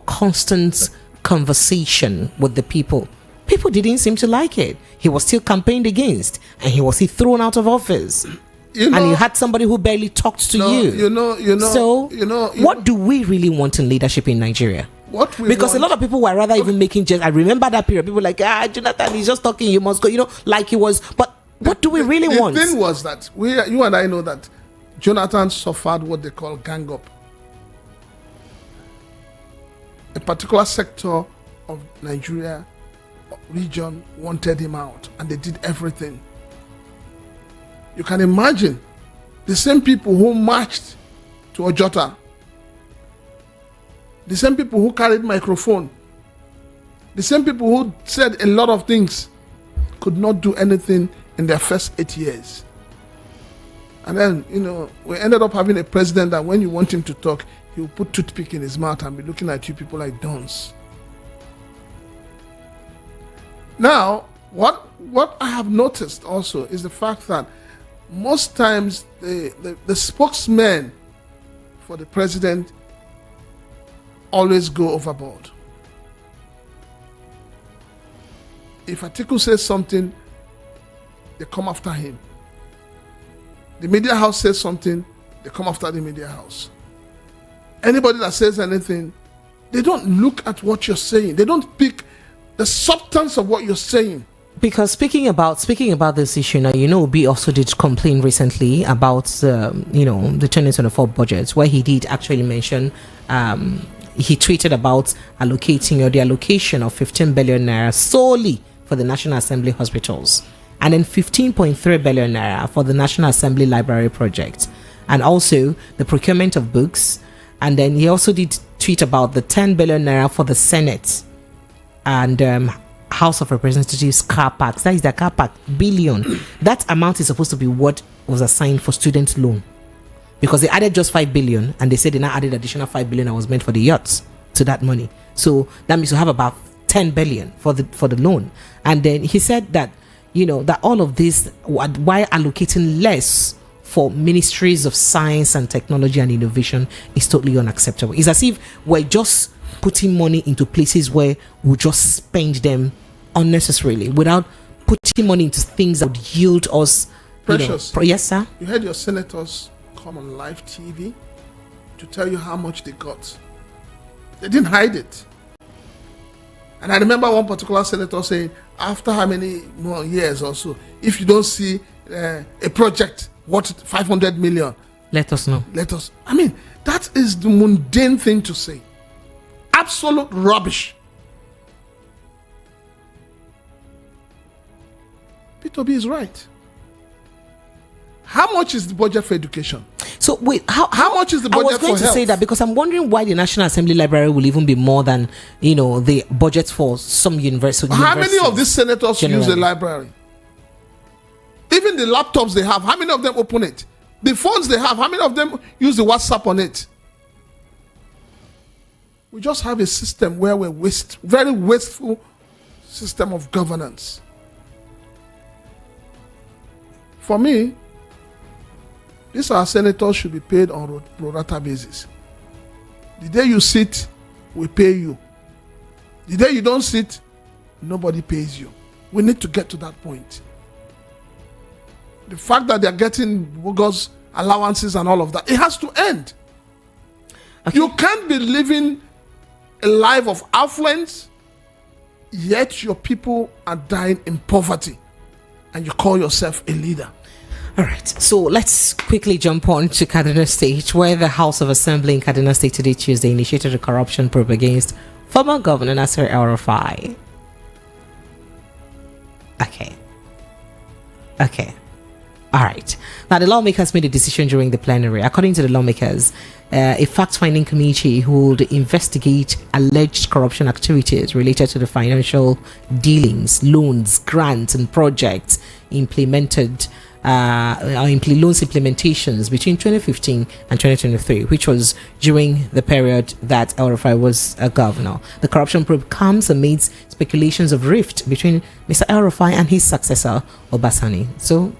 constant conversation with the people. People didn't seem to like it. He was still campaigned against, and he was still thrown out of office. And you had somebody who barely talked to you. What do we really want in leadership in Nigeria? Because a lot of people were rather even making jest. I remember that period. People were like, Jonathan, he's just talking. You must go. Like he was. But what do we really want? The thing was that you and I know that Jonathan suffered what they call gang up. A particular sector of Nigeria region wanted him out, and they did everything. You can imagine the same people who marched to Ojota, the same people who carried microphone, the same people who said a lot of things could not do anything in their first 8 years. And then, we ended up having a president that when you want him to talk, he will put toothpick in his mouth and be looking at you people like dons. Now, what I have noticed also is the fact that most times the spokesmen for the president always go overboard. If Atiku says something, they come after him. The media house says something, they come after the media house. Anybody that says anything, they don't look at what you're saying. They don't pick the substance of what you're saying. Because speaking about this issue now, Obi also did complain recently about the 2024 budget, where he did actually mention he tweeted about the allocation of 15 billion naira solely for the National Assembly hospitals, and then 15.3 billion naira for the National Assembly Library project, and also the procurement of books. And then he also did tweet about the 10 billion naira for the Senate and House of Representatives car parks. That is the car park billion. That amount is supposed to be what was assigned for student loan, because they added just 5 billion and they said they now added additional 5 billion that was meant for the yachts to that money. So that means you have about 10 billion for the loan. And then he said that that all of this, why allocating less for ministries of science and technology and innovation, is totally unacceptable. It's as if we're just putting money into places where we just spend them unnecessarily without putting money into things that would yield us. Precious. Yes, sir. You heard your senators come on live TV to tell you how much they got. They didn't hide it. And I remember one particular senator saying, after how many more years or so, if you don't see a project worth 500 million, let us know. I mean, that is the mundane thing to say. Absolute rubbish. Peter B is right. How much is the budget for education? So wait, how much is the budget for health? I was going to say that because I'm wondering why the National Assembly Library will even be more than the budget for some universities. How many of these senators use the library? Even the laptops they have, how many of them open it? The phones they have, how many of them use the WhatsApp on it? We just have a system where we're very wasteful system of governance. For me, these our senators should be paid on pro rata basis. The day you sit, we pay you. The day you don't sit, nobody pays you. We need to get to that point. The fact that they're getting bogus allowances and all of that, it has to end. Okay. You can't be living a life of affluence, yet your people are dying in poverty, and you call yourself a leader. All right, so let's quickly jump on to Kaduna State, where the House of Assembly in Kaduna State today, Tuesday, initiated a corruption probe against former Governor Nasir El-Rufai. Okay. All right. Now, the lawmakers made a decision during the plenary. According to the lawmakers, a fact-finding committee would investigate alleged corruption activities related to the financial dealings, loans, grants, and projects implemented loans implementations between 2015 and 2023, which was during the period that El-Rufai was a governor. The corruption probe comes amidst speculations of rift between Mr. El-Rufai and his successor, Obasani. So,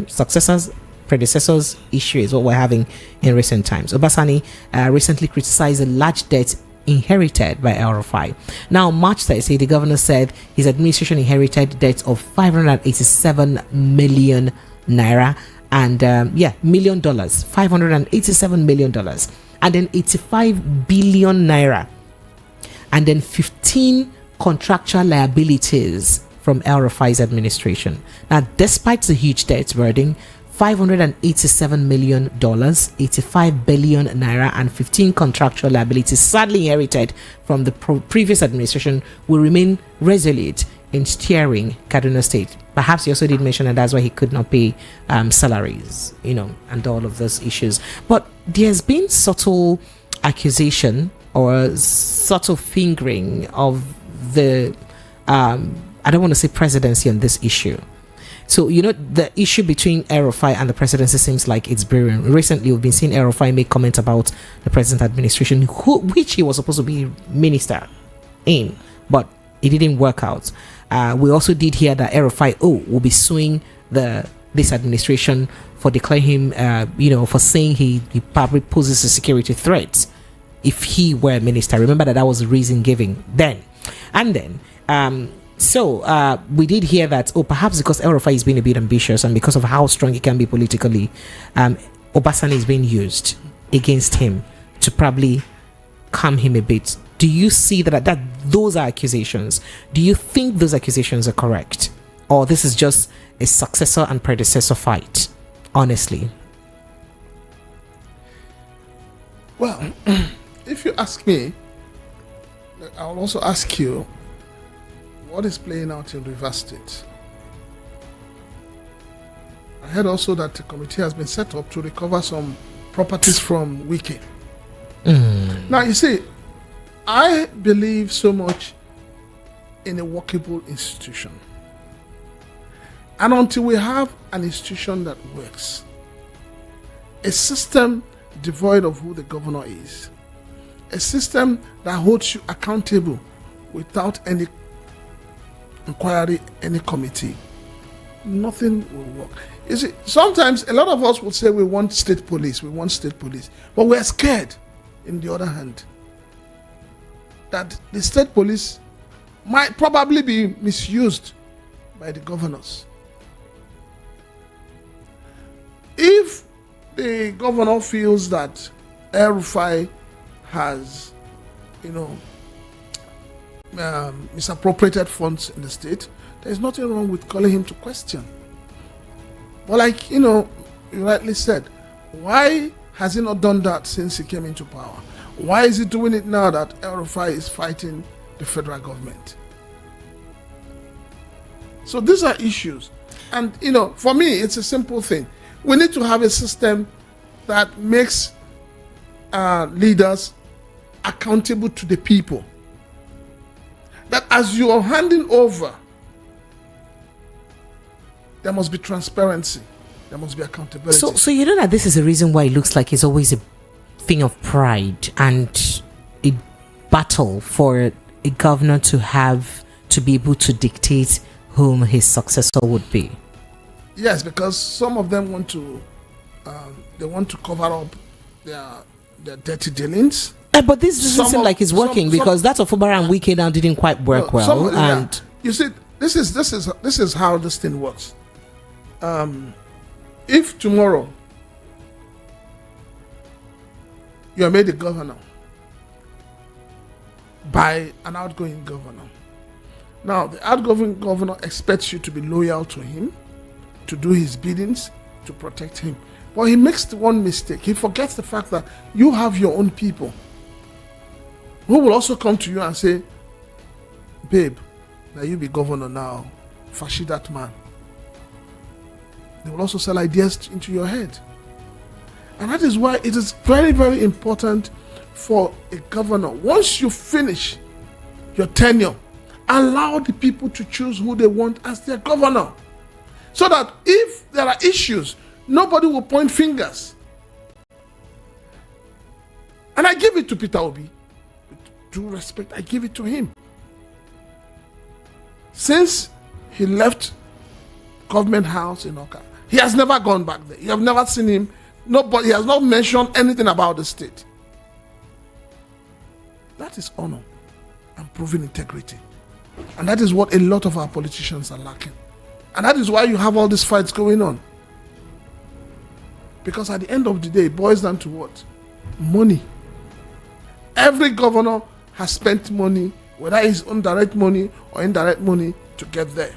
successors, predecessors issue is what we're having in recent times. Obasani recently criticized a large debt inherited by El-Rufai. Now, March 30, the governor said his administration inherited debt of 587 million naira and $587 million, and then 85 billion naira, and then 15 contractual liabilities from El-Rufai's administration. Now, despite the huge debt burden, $587 million, 85 billion naira, and 15 contractual liabilities sadly inherited from the previous administration will remain resolute in steering Kaduna State. Perhaps he also did mention that that's why he could not pay salaries, and all of those issues. But there's been subtle accusation or subtle fingering of the, I don't want to say presidency on this issue. So, the issue between El-Rufai and the presidency seems like it's brewing. Recently, we've been seeing El-Rufai make comments about the present administration, which he was supposed to be minister in, but it didn't work out. We also did hear that El-Rufai will be suing this administration for declaring him, for saying he probably poses a security threat if he were minister. Remember that was the reason given then. And then, so we did hear that, perhaps because El-Rufai is being a bit ambitious and because of how strong he can be politically, Obasani is being used against him to probably calm him a bit. Do you see that those are accusations? Do you think those accusations are correct? Or this is just a successor and predecessor fight, honestly? Well, if you ask me, I'll also ask you, what is playing out in Rivers State? I heard also that a committee has been set up to recover some properties from Wike. Now, you see, I believe so much in a workable institution. And until we have an institution that works, a system devoid of who the governor is, a system that holds you accountable without any inquiry, any committee, nothing will work. You see, sometimes a lot of us would say we want state police, but we're scared, in the other hand, that the state police might probably be misused by the governors. If the governor feels that El-Rufai has, misappropriated funds in the state, there's nothing wrong with calling him to question. But like, you rightly said, why has he not done that since he came into power? Why is he doing it now that El-Rufai is fighting the federal government? So these are issues. And, for me, it's a simple thing. We need to have a system that makes leaders accountable to the people. That as you are handing over, there must be transparency. There must be accountability. So you know that this is the reason why it looks like it's always a thing of pride and a battle for a governor to be able to dictate whom his successor would be. Yes, because some of them want to cover up their dirty dealings. But this doesn't seem like it's working because that of Fubara and Wike now didn't quite work well. And you see, this is how this thing works. If tomorrow you are made a governor by an outgoing governor, now the outgoing governor expects you to be loyal to him, to do his biddings, to protect him. But he makes the one mistake. He forgets the fact that you have your own people who will also come to you and say, babe, now you be governor now, fashi that man. They will also sell ideas into your head. And that is why it is very, very important for a governor, once you finish your tenure, allow the people to choose who they want as their governor. So that if there are issues, nobody will point fingers. And I give it to Peter Obi. With due respect, I give it to him. Since he left Government House in Oka, He has never gone back there. You have never seen him. Nobody, he has not mentioned anything about the state. That is honor and proving integrity. And that is what a lot of our politicians are lacking. And that is why you have all these fights going on. Because at the end of the day, it boils down to what? Money. Every governor has spent money, whether it's indirect money or indirect money, to get there.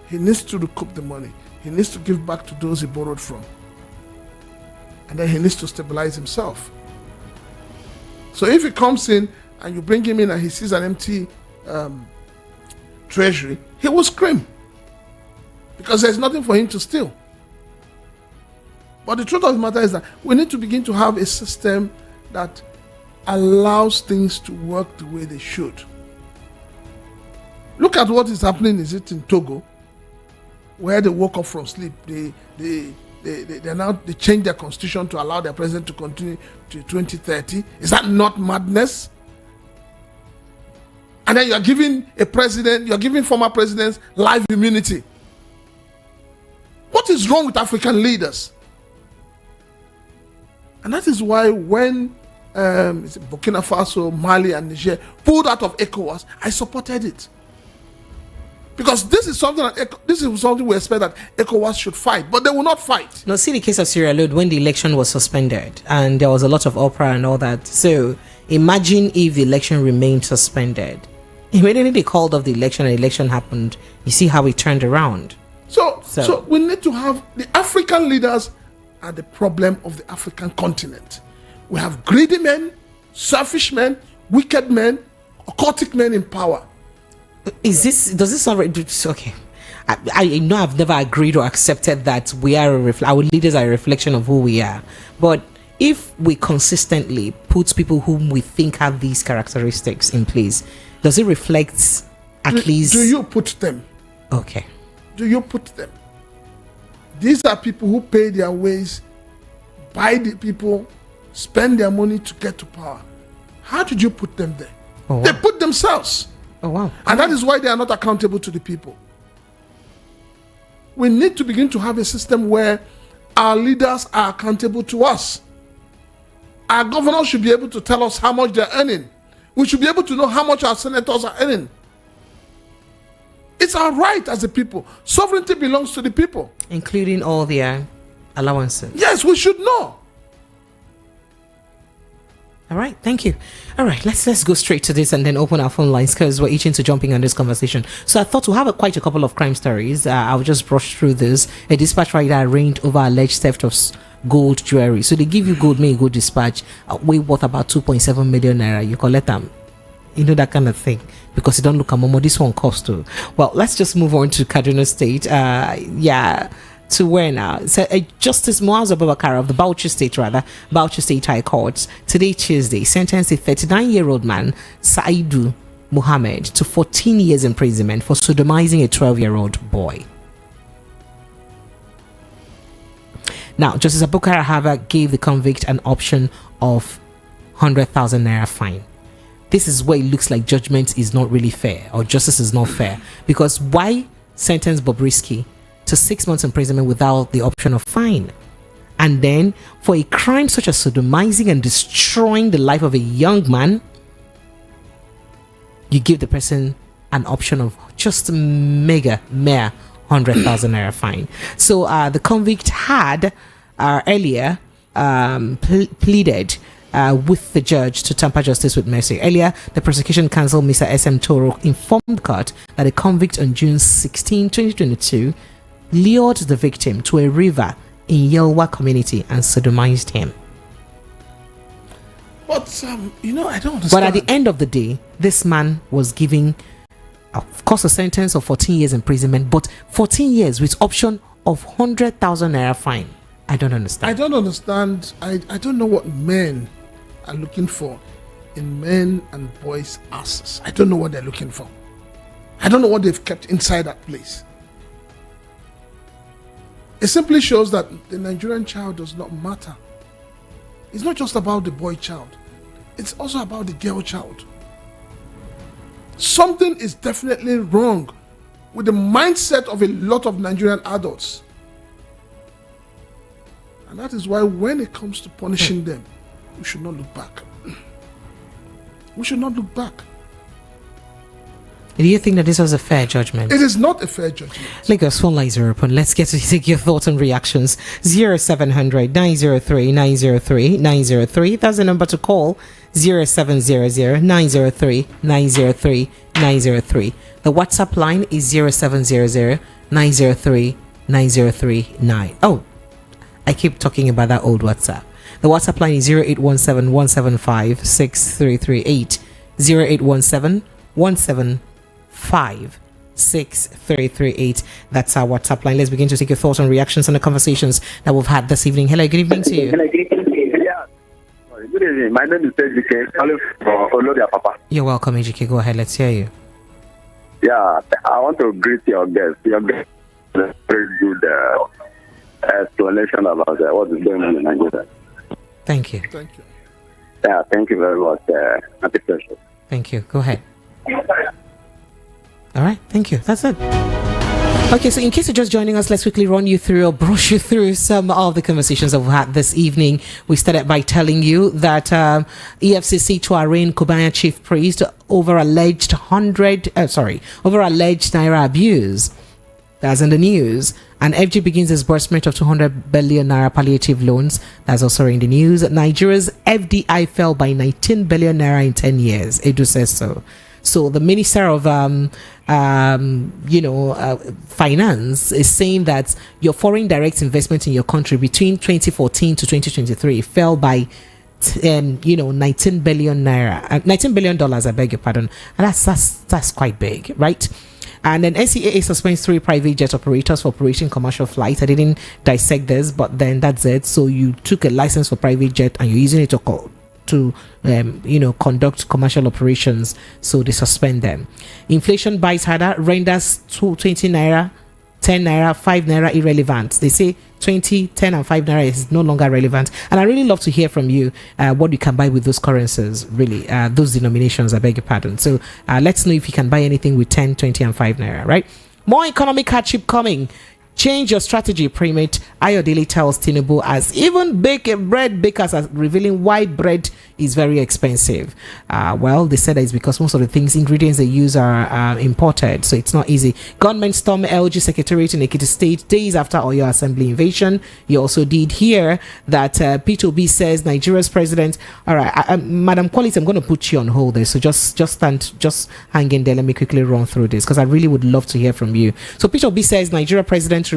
He needs to recoup the money. He needs to give back to those he borrowed from. And then he needs to stabilize himself. So if he comes in and you bring him in and he sees an empty treasury, he will scream. Because there's nothing for him to steal. But the truth of the matter is that we need to begin to have a system that allows things to work the way they should. Look at what is happening, is it in Togo, where they woke up from sleep. They changed their constitution to allow their president to continue to 2030. Is that not madness? And then you are giving former presidents life immunity. What is wrong with African leaders? And that is why when Burkina Faso, Mali, and Niger pulled out of ECOWAS, I supported it. Because this is something we expect that ECOWAS should fight, but they will not fight. Now, see the case of Sierra Leone when the election was suspended and there was a lot of uproar and all that. So imagine if the election remained suspended. Immediately they called off the election and the election happened. You see how it turned around. So we need to have the African leaders are the problem of the African continent. We have greedy men, selfish men, wicked men, occultic men in power. Does this sound right? Okay. I know I've never agreed or accepted that our leaders are a reflection of who we are. But if we consistently put people whom we think have these characteristics in place, does it reflect at least... Do you put them? Okay. Do you put them? These are people who pay their ways, buy the people, spend their money to get to power. How did you put them there? Oh, wow. They put themselves. Oh, wow. And that is why they are not accountable to the people. We need to begin to have a system where our leaders are accountable to us. Our governors should be able to tell us how much they're earning. We should be able to know how much our senators are earning. It's our right as a people. Sovereignty belongs to the people. Including all their allowances. Yes, we should know. All right, thank you. All right, let's go straight to this and then open our phone lines because we're itching to jumping on this conversation. So I thought to have quite a couple of crime stories. I'll just brush through this. A dispatch rider arraigned over alleged theft of gold jewelry. So they give you gold, make a good dispatch, weigh worth about 2.7 million naira. You collect them. You know, that kind of thing. Because you don't look at Momo, this one costs too. Well, let's just move on to Kaduna State. To where now? So, Justice Muaz Abubakar of the Bauchi State High Court, today Tuesday, sentenced a 39-year-old man, Saidu Muhammad, to 14 years imprisonment for sodomizing a 12-year-old boy. Now, Justice Abubakar, however, gave the convict an option of 100,000 naira fine. This is where it looks like judgment is not really fair, or justice is not fair, because why sentence Bobrisky to 6 months imprisonment without the option of fine? And then for a crime such as sodomizing and destroying the life of a young man, you give the person an option of just mere 100,000 naira fine. So the convict had earlier pleaded with the judge to tamper justice with mercy. Earlier, the prosecution counsel, Mr. S.M. Toro, informed court that a convict on June 16, 2022, lured the victim to a river in Yelwa community and sodomized him. But, I don't understand. But at the end of the day, this man was given, of course, a sentence of 14 years imprisonment, but 14 years with option of 100,000 naira fine. I don't understand. I don't understand. I don't know what men are looking for in men and boys' asses. I don't know what they're looking for. I don't know what they've kept inside that place. It simply shows that the Nigerian child does not matter. It's not just about the boy child. It's also about the girl child. Something is definitely wrong with the mindset of a lot of Nigerian adults. And that is why when it comes to punishing them, we should not look back. We should not look back. Do you think that this was a fair judgment? It is not a fair judgment. Lagos phone lines are open. Let's get to take your thoughts and reactions. 0700 903 903 903. That's the number to call. 0700 903 903 903. The WhatsApp line is 0700 903 9039. Oh, I keep talking about that old WhatsApp. The WhatsApp line is 0817 175 6338. 0817 175 6338. That's our WhatsApp line. Let's begin to take your thoughts and reactions on the conversations that we've had this evening. Hello, good evening to you. Yeah. Good evening. My name is Ejike. Olodia Papa. You're welcome, Ejike. Go ahead. Let's hear you. Yeah, I want to greet your guest. Your guest is a very good explanation about what is going on in Nigeria. Thank you. Thank you. Yeah, thank you very much. Happy Precious. Thank you. Go ahead. All right. Thank you. That's it. Okay, so in case you're just joining us, let's quickly run you through or brush you through some of the conversations that we've had this evening. We started by telling you that EFCC to arraign Kubanya chief priest over alleged naira abuse. That's in the news. And FG begins disbursement of 200 billion naira palliative loans. That's also in the news. Nigeria's FDI fell by 19 billion naira in 10 years. Edu says so. So the Minister of Finance is saying that your foreign direct investment in your country between 2014 to 2023 fell by 19 billion naira, $19 billion, I beg your pardon. And that's quite big, right? And then NCAA suspends 3 private jet operators for operating commercial flights. I didn't dissect this, but then that's it. So you took a license for private jet and you're using it to conduct commercial operations, so they suspend them. Inflation bites harder, renders 20 naira, 10 naira, 5 naira irrelevant. They say 20, 10 and 5 naira is no longer relevant. And I really love to hear from you what you can buy with those currencies, really, those denominations, I beg your pardon. So let's know if you can buy anything with 10, 20 and 5 naira, right? More economic hardship coming. Change your strategy, Primate. Ayodele tells Tinubu, as even bread bakers are revealing why bread is very expensive. Well, they said that it's because most of the ingredients they use are imported, so it's not easy. Gunmen storm LG Secretariat in Ekiti State days after Oyo Assembly invasion. You also did hear that P2B says Nigeria's president. All right, Madam Quality, I'm going to put you on hold there, so just hang in there. Let me quickly run through this because I really would love to hear from you. So P2B says Nigeria president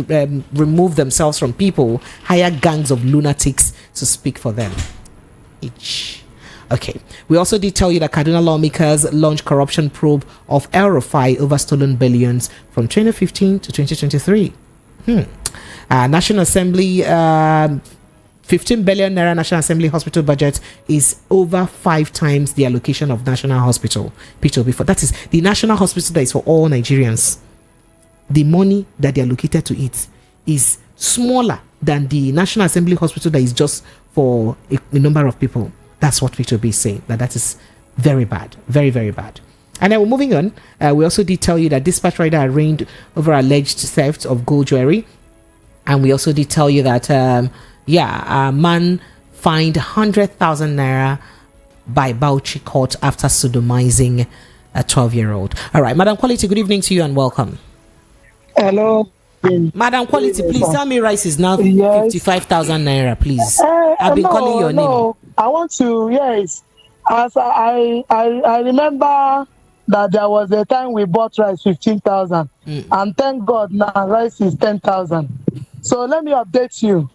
remove themselves from people, hire gangs of lunatics to speak for them. Okay. We also did tell you that Kaduna lawmakers launched corruption probe of El Rufai over stolen billions from 2015 to 2023. National Assembly 15 billion naira National Assembly hospital budget is over 5 times the allocation of National Hospital. P2B, that is the National Hospital that is for all Nigerians. The money that they are allocated to it is smaller than the National Assembly hospital that is just for a number of people. That's what P2B is saying, that is very bad, very, very bad. And then we're moving on. We also did tell you that dispatch rider arraigned over alleged theft of gold jewelry. And we also did tell you that, a man fined 100,000 naira by Bauchi court after sodomizing a 12-year-old. All right, Madam Quality, good evening to you and welcome. Hello. Madam Quality, please tell me rice is now 55,000 naira, please. I've been calling your name. I want to, yes. As I remember that there was a time we bought rice 15,000. And thank God now rice is 10,000. So let me update you.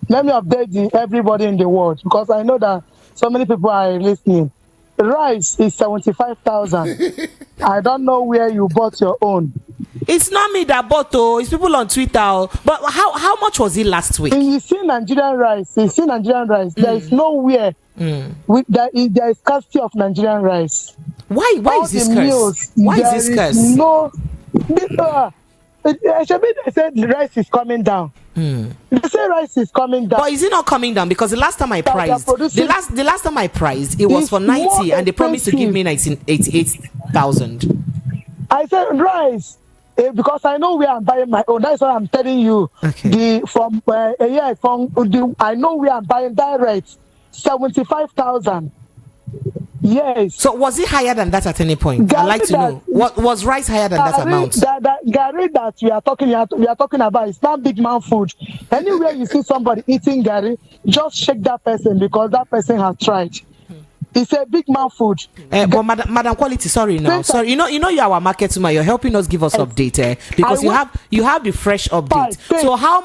Let me update everybody in the world because I know that so many people are listening. Rice is 75,000. I don't know where you bought your own. It's not me that bought, it's people on Twitter. But how much was it last week? You see Nigerian rice. There is nowhere there is scarcity of Nigerian rice. Why is this curse? Why is this curse? They said the rice is coming down. They say rice is coming down. But is it not coming down? Because the last time I priced, the last time I priced, it was for 90 and they promised to give me 88,000. I said rice because I know where I'm buying my own. That's why I'm telling you. Okay. I know where I'm buying direct 75,000. Yes. So was it higher than that at any point? I'd like to know. What was rice higher than that amount? Gary that we are talking about is not big man food. Anywhere you see somebody eating Gary, just shake that person because that person has tried. It's a big man food. But Madam Quality, sorry now. Sorry, you know you're our market woman. You're helping us give us update because you have the fresh update. So how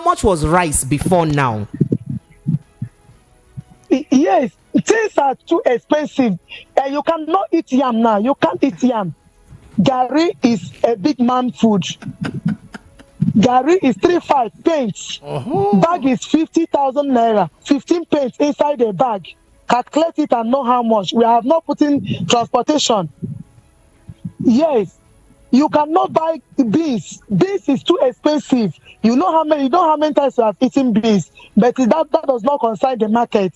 much was rice before now? Yes, things are too expensive. You cannot eat yam now. You can't eat yam. Gary is a big man food. Gary is 3.5 pence. Bag is 50,000 naira. 15 pence inside the bag. Calculate it and know how much. We have not put in transportation. Yes, you cannot buy beans. Beans is too expensive. You know how many times you have eaten beans, but that does not concern the market.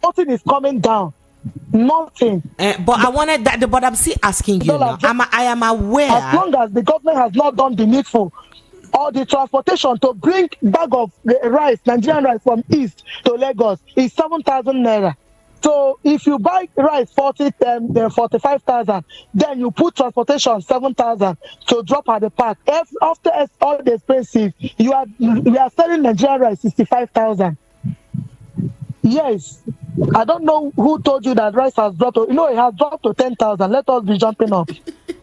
Nothing is coming down. Nothing. But I wanted that. But I'm still asking you now. I am aware. As long as the government has not done the needful, or the transportation to bring bag of rice, Nigerian rice from East to Lagos is 7,000 naira. So if you buy rice 45,000, then you put transportation 7,000 to drop at the park. After all the expensive, we are selling Nigerian rice 65,000. Yes, I don't know who told you that rice has dropped. It has dropped to 10,000. Let us be jumping up.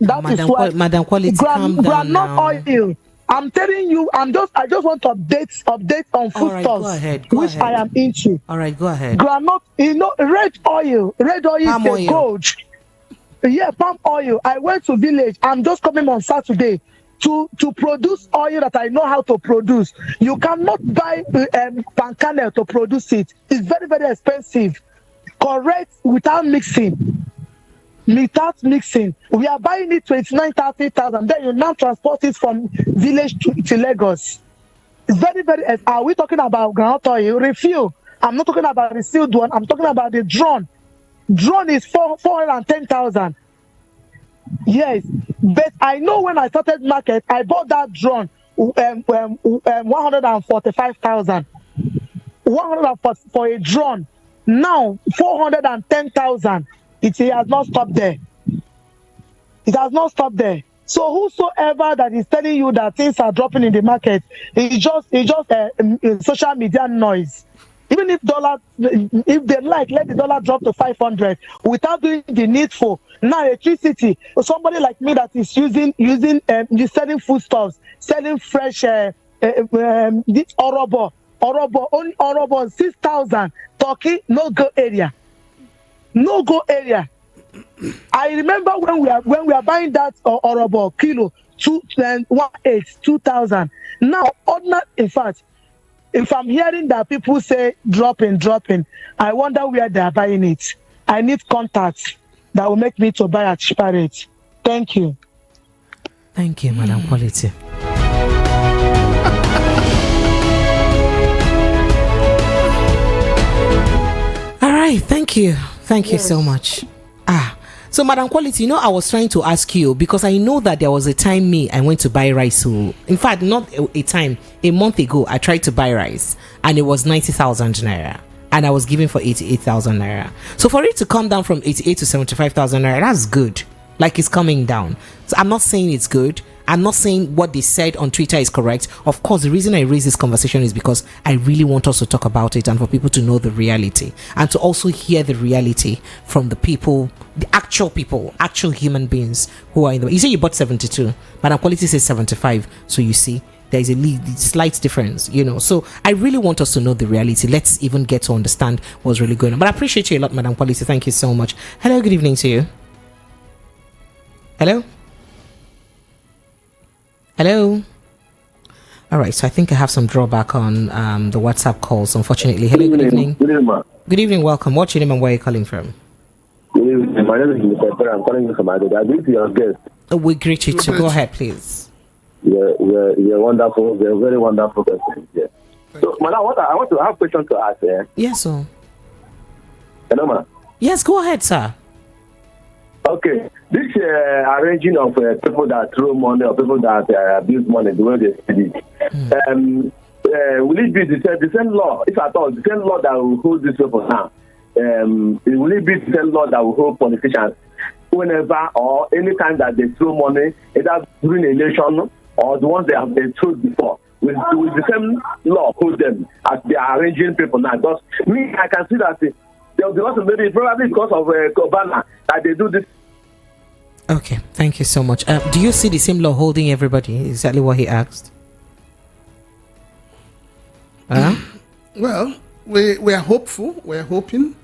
That is why Madam Quality, calm down now. Oil. I'm telling you, I just want to update on foodstuffs, which I am into. All right, go ahead. Groundnut, red oil palm is oil. Gold. Yeah, palm oil. I went to village. I'm just coming on Saturday to produce oil that I know how to produce. You cannot buy palm kernel to produce it. It's very, very expensive. Correct without mixing. Without mixing, we are buying it 29,000-30,000. Then you now transport it from village to Lagos. It's very, very. Are we talking about groundnut oil refill? I'm not talking about the sealed one. I'm talking about the drone. Drone is 410,000. Yes, but I know when I started market, I bought that drone 145,000. 140 for a drone. Now 410,000. It has not stopped there. It has not stopped there. So whosoever that is telling you that things are dropping in the market, it's just social media noise. Even if they let the dollar drop to 500 without doing the needful. Now electricity, somebody like me that is selling foodstuffs, selling fresh this orobo, only orobo 6,000. Turkey no go area. No go area. I remember when we are buying that orobo kilo 2,000. Now, in fact, if I'm hearing that people say dropping, I wonder where they are buying it. I need contacts that will make me to buy at cheaper rate. Thank you. Thank you, Madam Quality. All right, thank you. Thank you so much. So Madam Quality, I was trying to ask you because I know that there was a time I went to buy rice. So, in fact, not a time, a month ago, I tried to buy rice and it was 90,000 naira and I was given for 88,000 naira. So for it to come down from 88 to 75,000 naira, that's good. Like it's coming down. So I'm not saying it's good. I'm not saying what they said on Twitter is correct. Of course, the reason I raise this conversation is because I really want us to talk about it and for people to know the reality and to also hear the reality from the people, the actual people, actual human beings who are in the. You say you bought 72, Madam Quality says 75. So you see, there is a slight difference, So I really want us to know the reality. Let's even get to understand what's really going on. But I appreciate you a lot, Madam Quality. Thank you so much. Hello, good evening to you. Hello. Hello. All right, so I think I have some drawback on the WhatsApp calls, unfortunately. Hello, good evening. Good evening, ma. Good evening, welcome. What's your name and where are you calling from? Good evening. My name is Mr. I'm calling you from Agitation. I greet your guest. We greet you too. Go ahead, please. You're wonderful. You're a very wonderful person. Yeah. So, madam, I want to have a question to ask. Yes, sir. Hello, ma. Yes, go ahead, sir. Okay, this arranging of people that throw money or people that abuse money, the way they see it, will it be the same law, if at all, the same law that will hold these people now? Will it be the same law that will hold politicians whenever or any time that they throw money, either during election or the ones they have been thrown before? Will the same law hold them as they are arranging people now? Because me, I can see that there will be also maybe probably because of Obama that they do this. Okay, thank you so much. Do you see the same law holding everybody? Exactly what he asked. Well, we are hopeful. We are hoping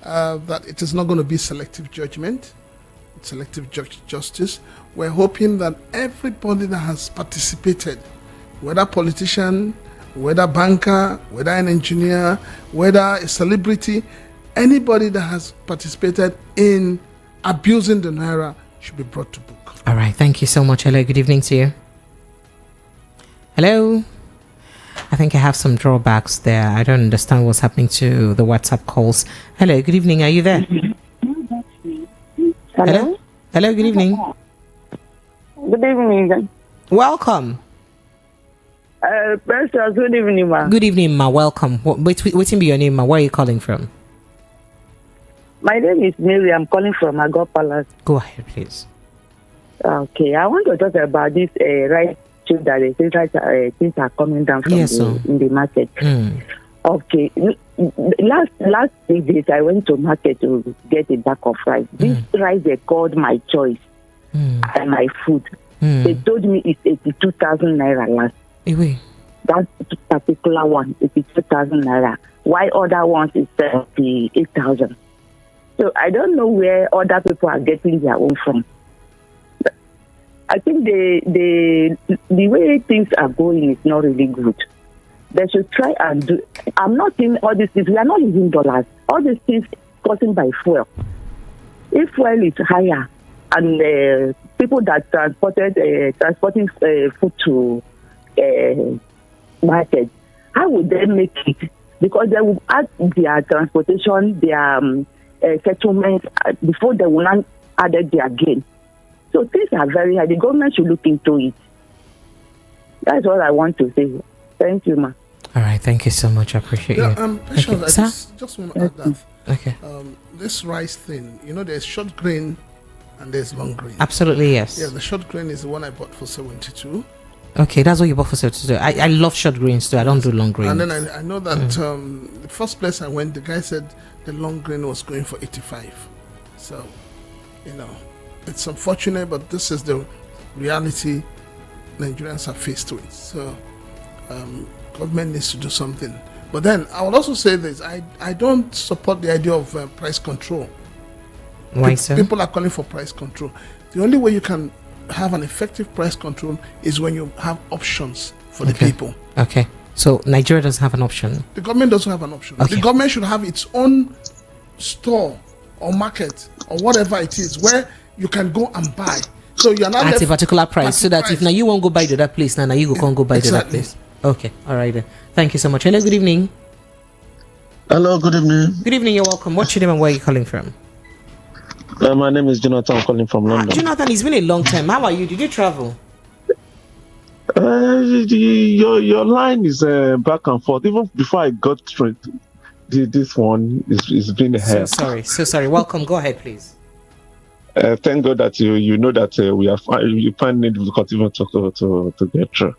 that it is not going to be selective judgment, selective justice. We're hoping that everybody that has participated, whether politician, whether banker, whether an engineer, whether a celebrity, anybody that has participated in abusing the naira should be brought to book. All right, thank you so much. Hello, good evening to you. Hello. I think I have some drawbacks there. I don't understand what's happening to the WhatsApp calls. Hello, good evening. Are you there? Hello? Hello, good evening. Good evening. Welcome. Precious, good evening, ma. Good evening, ma. Welcome. What's be your name, ma? Where are you calling from? My name is Mary. I'm calling from Agor Palace. Go ahead, please. Okay, I want to talk about this right issue that the things are coming down from in the market. Okay, last 3 days I went to market to get a bag of rice. This rice they called my choice and my food. They told me it's 82,000 naira last. That particular one, 82,000 naira. Why other ones is 78,000. So I don't know where other people are getting their own from. I think the way things are going is not really good. They should try and do. I'm not saying all these things. We are not using dollars. All these things caused by fuel. If fuel is higher and people that transporting food to market, how would they make it? Because they will add their transportation, their settlements before they will not add their gain. So things are very high. The government should look into it. That's all I want to say. Thank you, ma. All right, thank you so much. I appreciate you. Okay. I just want to add that. Okay. This rice thing, there's short grain and there's long grain. Absolutely, yes. Yeah, the short grain is the one I bought for 72. Okay, that's what you bought for 72. I love short grains too. I don't do long grains. And then I know that the first place I went, the guy said the long grain was going for 85. So, it's unfortunate, but this is the reality Nigerians are faced with. So, government needs to do something. But then I will also say this: I don't support the idea of price control. Why so? People are calling for price control. The only way you can have an effective price control is when you have options for the people. Okay. So Nigeria doesn't have an option. The government doesn't have an option. Okay. The government should have its own store or market or whatever it is where you can go and buy. So you're not at a particular price, so that if now you won't go buy to that place, now you can't go buy to that place. Okay, all right then. Thank you so much. Hello, good evening. Hello, good evening. Good evening, you're welcome. What's your name and where are you calling from? My name is Jonathan. I'm calling from London. Jonathan, it's been a long time. How are you? Did you travel? Your line is back and forth. Even before I got straight, this one is being held. So sorry. Welcome. Go ahead, please. Thank God that you know that you find it difficult even to get through.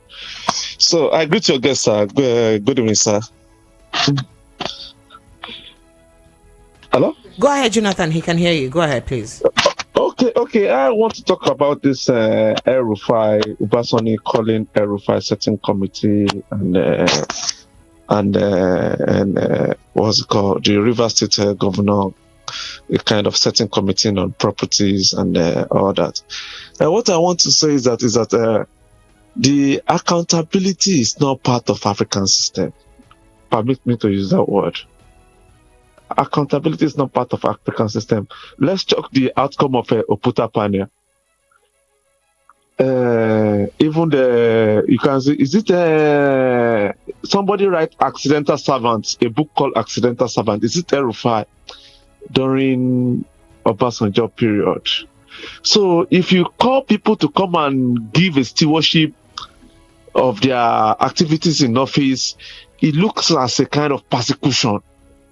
So I greet your guest, sir. Good evening, sir. Hello? Go ahead, Jonathan. He can hear you. Go ahead, please. Okay. I want to talk about this El-Rufai, Ubasani calling El-Rufai setting committee and what's it called? The River State governor, a kind of setting committee on properties and all that. What I want to say is that the accountability is not part of African system. Permit me to use that word. Accountability is not part of African system. Let's check the outcome of Oputa Pania. Even you can see, is it somebody write Accidental Servants, a book called Accidental Servant? Is it El-Rufai during Obasanjo period. So if you call people to come and give a stewardship of their activities in office, it looks as a kind of persecution.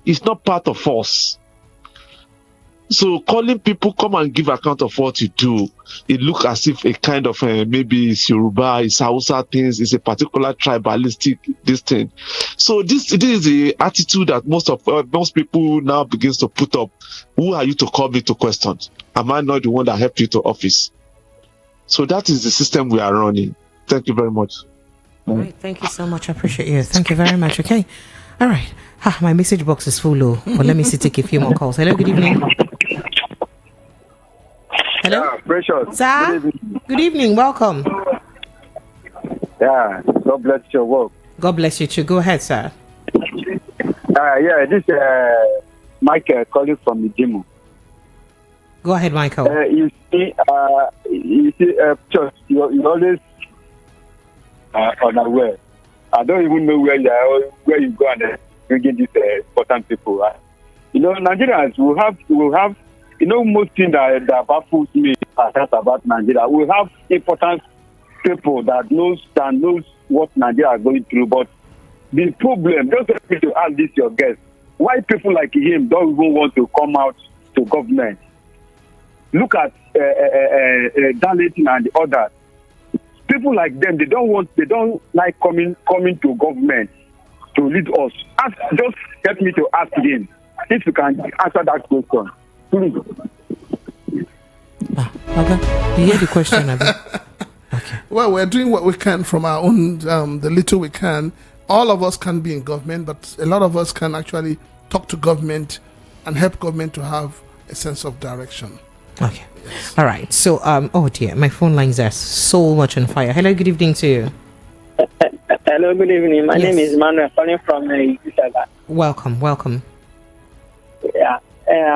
It's not part of us. So calling people come and give account of what you do, it looks as if a kind of maybe it's Yoruba, it's Hausa things, it's a particular tribalistic this thing. So this is the attitude that most people now begins to put up. Who are you to call me to questions? Am I not the one that helped you to office? So that is the system we are running. Thank you very much. All right, thank you so much. I appreciate you. Thank you very much. Okay. All right. My message box is full. But let me take a few more calls. Hello, good evening. Hello? Yeah, Precious. Sir? Good evening. Welcome. Yeah, God bless your work. God bless you too. Go ahead, sir. This Michael calling from the gym. Go ahead, Michael. You see, Church, you always unaware. I don't even know where you go and bring in these important people. Nigerians will have. Most things that baffles me about Nigeria. We have important people that knows what Nigeria is going through. But the problem, just let me to ask this your guest, why people like him don't even want to come out to government? Look at Darlington and the others. People like them, they don't like coming to government to lead us. Just help me to ask him if you can answer that question. Please. Okay. You hear the question, Abi? Okay. Well, we're doing what we can from our own, the little we can. All of us can be in government, but a lot of us can actually talk to government and help government to have a sense of direction. Okay. Yes. All right. So, oh dear, my phone lines are so much on fire. Hello, good evening to you. Hello, good evening. My name is Manuel, calling from Ijeoma. Welcome. Yeah.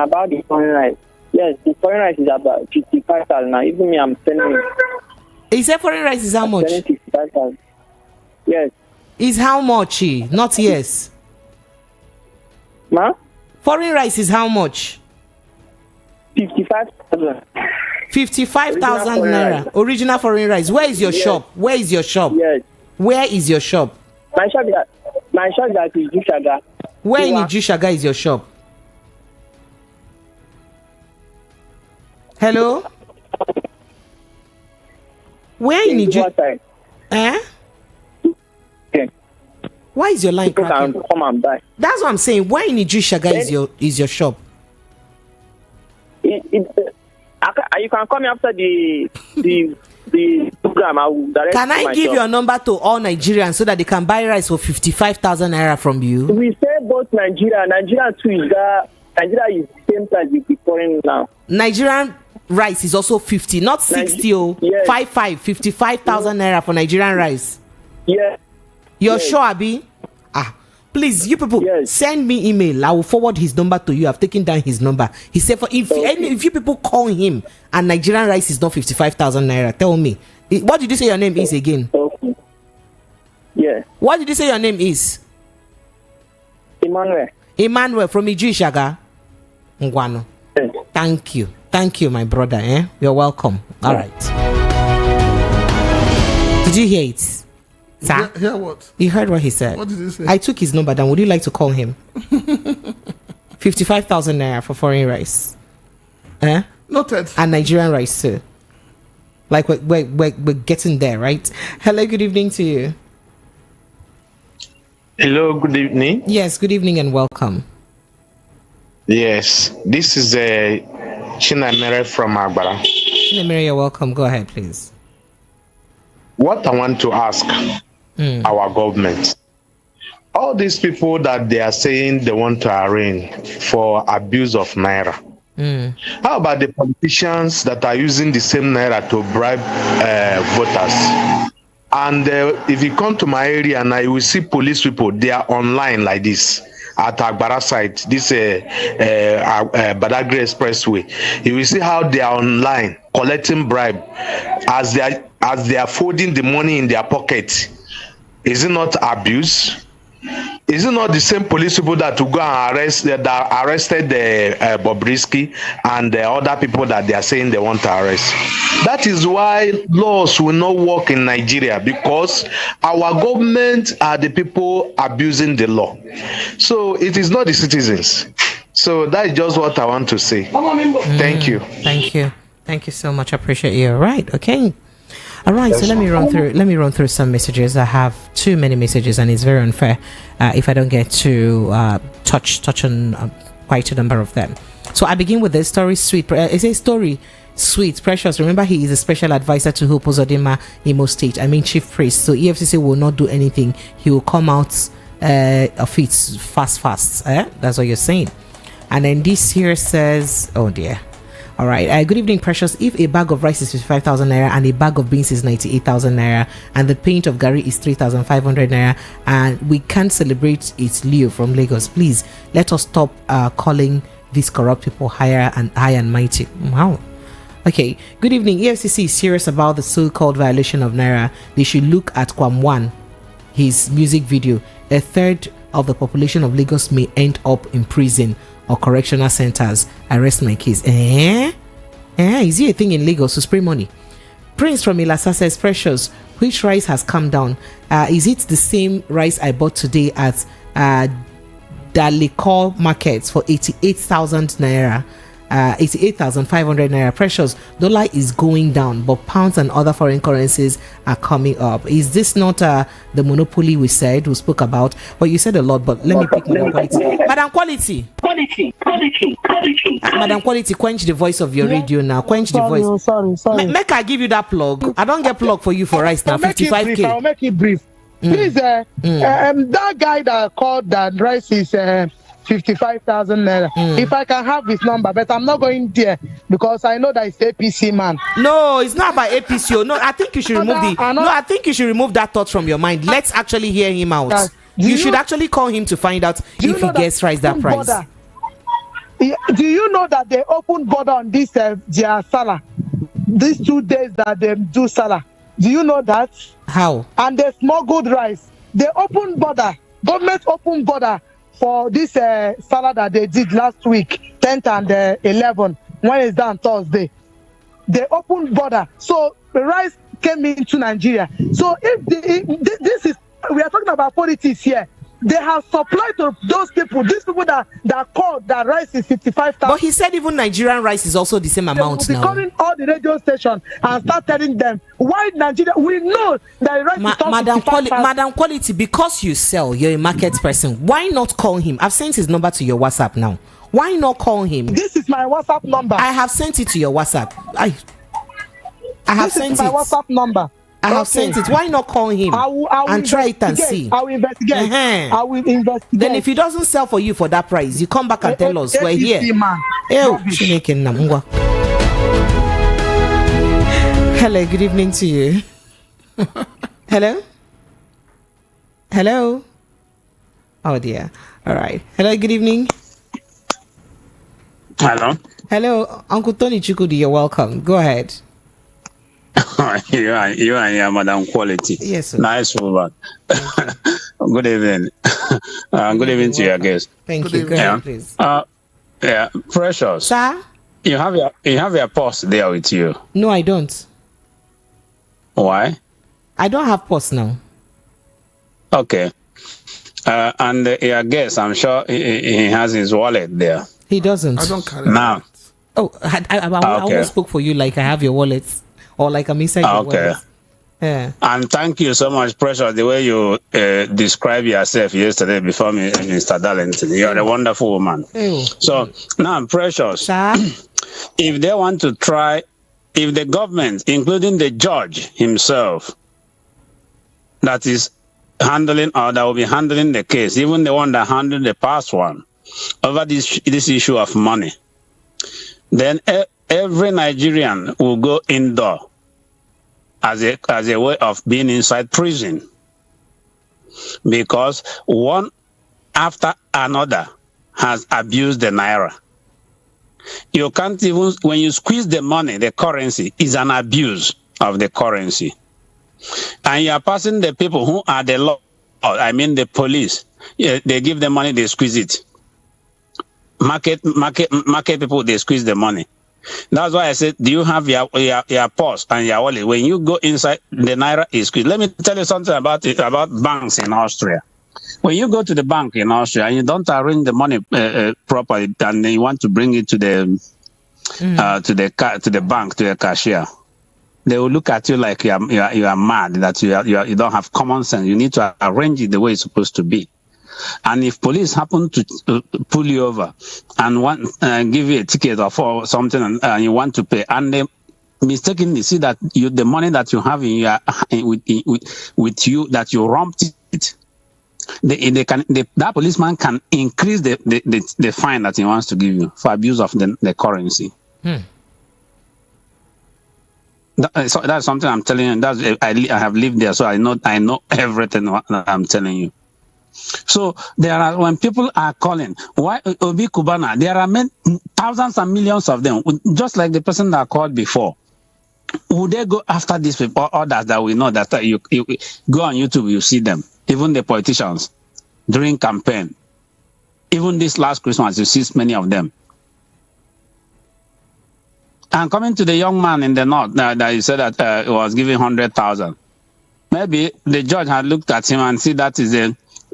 About the foreign rice. Yes, the foreign rice is about 55,000 now. Even me, I'm selling it. Is that foreign rice is how much? 55,000. Yes. Is how much? Not yes. Ma? Foreign rice is how much? 55,000. 55,000 naira. Original foreign rice. Where is your shop? Where is your shop? Yes. Where is your shop? My shop is at Ijushaga. Where in Ijushaga is your shop? Hello? Where in Ijushaga? Okay. Why is your line cracking? Come and buy. That's what I'm saying. Where in Ijushaga is your shop? You can call me after the program. I will direct. Can I give your number to all Nigerians so that they can buy rice for 55,000 naira from you? We say both Nigeria too is that Nigeria is the same price with the foreign now. Nigerian rice is also 50, not 60. Yes. 55,000 naira for Nigerian rice. Yeah. You're sure, Abi? Please, you people, send me email. I will forward his number to you. I've taken down his number. He said, if you people call him and Nigerian rice is not 55,000 naira, tell me. What did you say your name is again? Okay. Yeah. What did you say your name is? Emmanuel from Ijushaga. Ngwano. Yes. Thank you, my brother. You're welcome. All right. Did you hear it? Sir? Hear what? You heard what he said. What did he say? I took his number down. Would you like to call him? 55,000 naira for foreign rice. Noted. And Nigerian rice too. Like we're getting there, right? Hello, good evening to you. Hello, good evening. Yes, good evening and welcome. Yes, this is Chinamere from Agbara. Chinamere, you're welcome. Go ahead, please. What I want to ask our government, all these people that they are saying they want to arraign for abuse of naira, how about the politicians that are using the same naira to bribe voters? And if you come to my area and I will see police people, they are online like this at Agbara site, this Badagry Expressway. You will see how they are online collecting bribe as they are folding the money in their pocket. Is it not abuse? Is it not the same police people that will go and arrested the Bobrisky and the other people that they are saying they want to arrest? That is why laws will not work in Nigeria, because our government are the people abusing the law. So it is not the citizens. So that is just what I want to say. Thank you. Thank you. Thank you so much. I appreciate you. All right. Okay. All right, so let me run through some messages. I have too many messages, and it's very unfair if I don't get to touch on quite a number of them. So I begin with the story sweet. It's a story sweet, precious. Remember, he is a special advisor to Hope Uzodinma, Imo State. Chief priest. So EFCC will not do anything. He will come out of it fast. That's what you're saying. And then this here says, oh dear. All right. Good evening, precious. If a bag of rice is 55,000 naira and a bag of beans is 98,000 naira and the paint of Gary is 3,500 naira and we can't celebrate its Leo from Lagos, please let us stop calling these corrupt people high and mighty. Wow. Okay. Good evening. EFCC is serious about the so-called violation of naira. They should look at Kwamwan, his music video. A third of the population of Lagos may end up in prison or correctional centers. I rest my case. Is it a thing in Lagos to spray money? Prince from Ilasa says, precious, which rice has come down? Is it the same rice I bought today at Dalikor markets for 88,000 naira? 88,500 naira. Precious, dollar is going down, but pounds and other foreign currencies are coming up. Is this not the monopoly we spoke about? Well, you said a lot, but let me pick Madam Quality. Madam Quality. Madam Quality, quench the voice of your radio now. Quench the voice. Sorry. Make I give you that plug. I don't get plug for you for rice now. 55K. I'll make it brief. Please, that guy that called that rice is 55,000 naira. If I can have his number, but I'm not going there because I know that it's APC man. No, it's not about APC. No, I think you should remove I think you should remove that thought from your mind. Let's actually hear him out. You should actually call him to find out if he gets that price. Do you know that they opened border on this their Salah? These 2 days that they do Salah. Do you know that? How? And they smuggled rice. They opened border. Government opened border for this Salah that they did last week, 10th and 11th, when it's done Thursday. They opened border. So the rice came into Nigeria. So if this is, we are talking about politics here. They have supplied to those people, these people that called that rice is 55,000. But he said even Nigerian rice is also the same amount now. They will be calling all the radio stations and start telling them why Nigeria. We know that rice is Madam Quality, because you sell, you're a market person. Why not call him? I've sent his number to your WhatsApp now. Why not call him? This is my WhatsApp number. I have sent it to your WhatsApp. I have sent it. This is my WhatsApp number. I have sent it. Why not call him and try it and see? I will investigate. I will investigate. Then if he doesn't sell for you for that price, you come back and tell us we're here. Hello, good evening to you. Hello. Oh dear. All right. Hello, good evening. Hello, Uncle Tony Chukudi. You're welcome. Go ahead. You and your Madam Quality. Yes, sir. Nice woman. Good evening. Good evening to your guest. Thank you. Go ahead, please. Precious. Sir? You have your purse there with you. No, I don't. Why? I don't have purse now. Okay. And your guest, I'm sure he has his wallet there. He doesn't. I don't carry now. Oh, I always spoke for you like I have your wallet. Or like I'm inside your wallet. Yeah. And thank you so much, Precious, the way you described yourself yesterday before me, Mr. Darlington. You're a wonderful woman. Ew. So now, Precious, if they want to try, if the government, including the judge himself, that is handling or that will be handling the case, even the one that handled the past one, over this issue of money, then every Nigerian will go indoor as a way of being inside prison, because one after another has abused the naira. You can't even, when you squeeze the money, the currency is an abuse of the currency. And you are passing the people who are the law I mean the police. Yeah, they give them money, they squeeze it. Market people, they squeeze the money. That's why I said, do you have your purse and your wallet? When you go inside, the naira is squeezed. Let me tell you something about banks in Austria. When you go to the bank in Austria and you don't arrange the money properly, and then you want to bring it to the bank, to the cashier, they will look at you like you are mad, that you don't have common sense. You need to arrange it the way it's supposed to be. And if police happen to pull you over and want give you a ticket or something, and you want to pay, and they mistakenly see that the money that you have with you, that you romped it, that policeman can increase the fine that he wants to give you for abuse of the currency. So that's something I'm telling you. I have lived there, so I know everything what I'm telling you. So when people are calling, why Obi Kubana, there are thousands and millions of them, just like the person that called before. Would they go after these people, others that we know that you go on YouTube, you see them, even the politicians during campaign. Even this last Christmas, you see many of them. And coming to the young man in the north that you said that he was giving 100,000, maybe the judge had looked at him and see that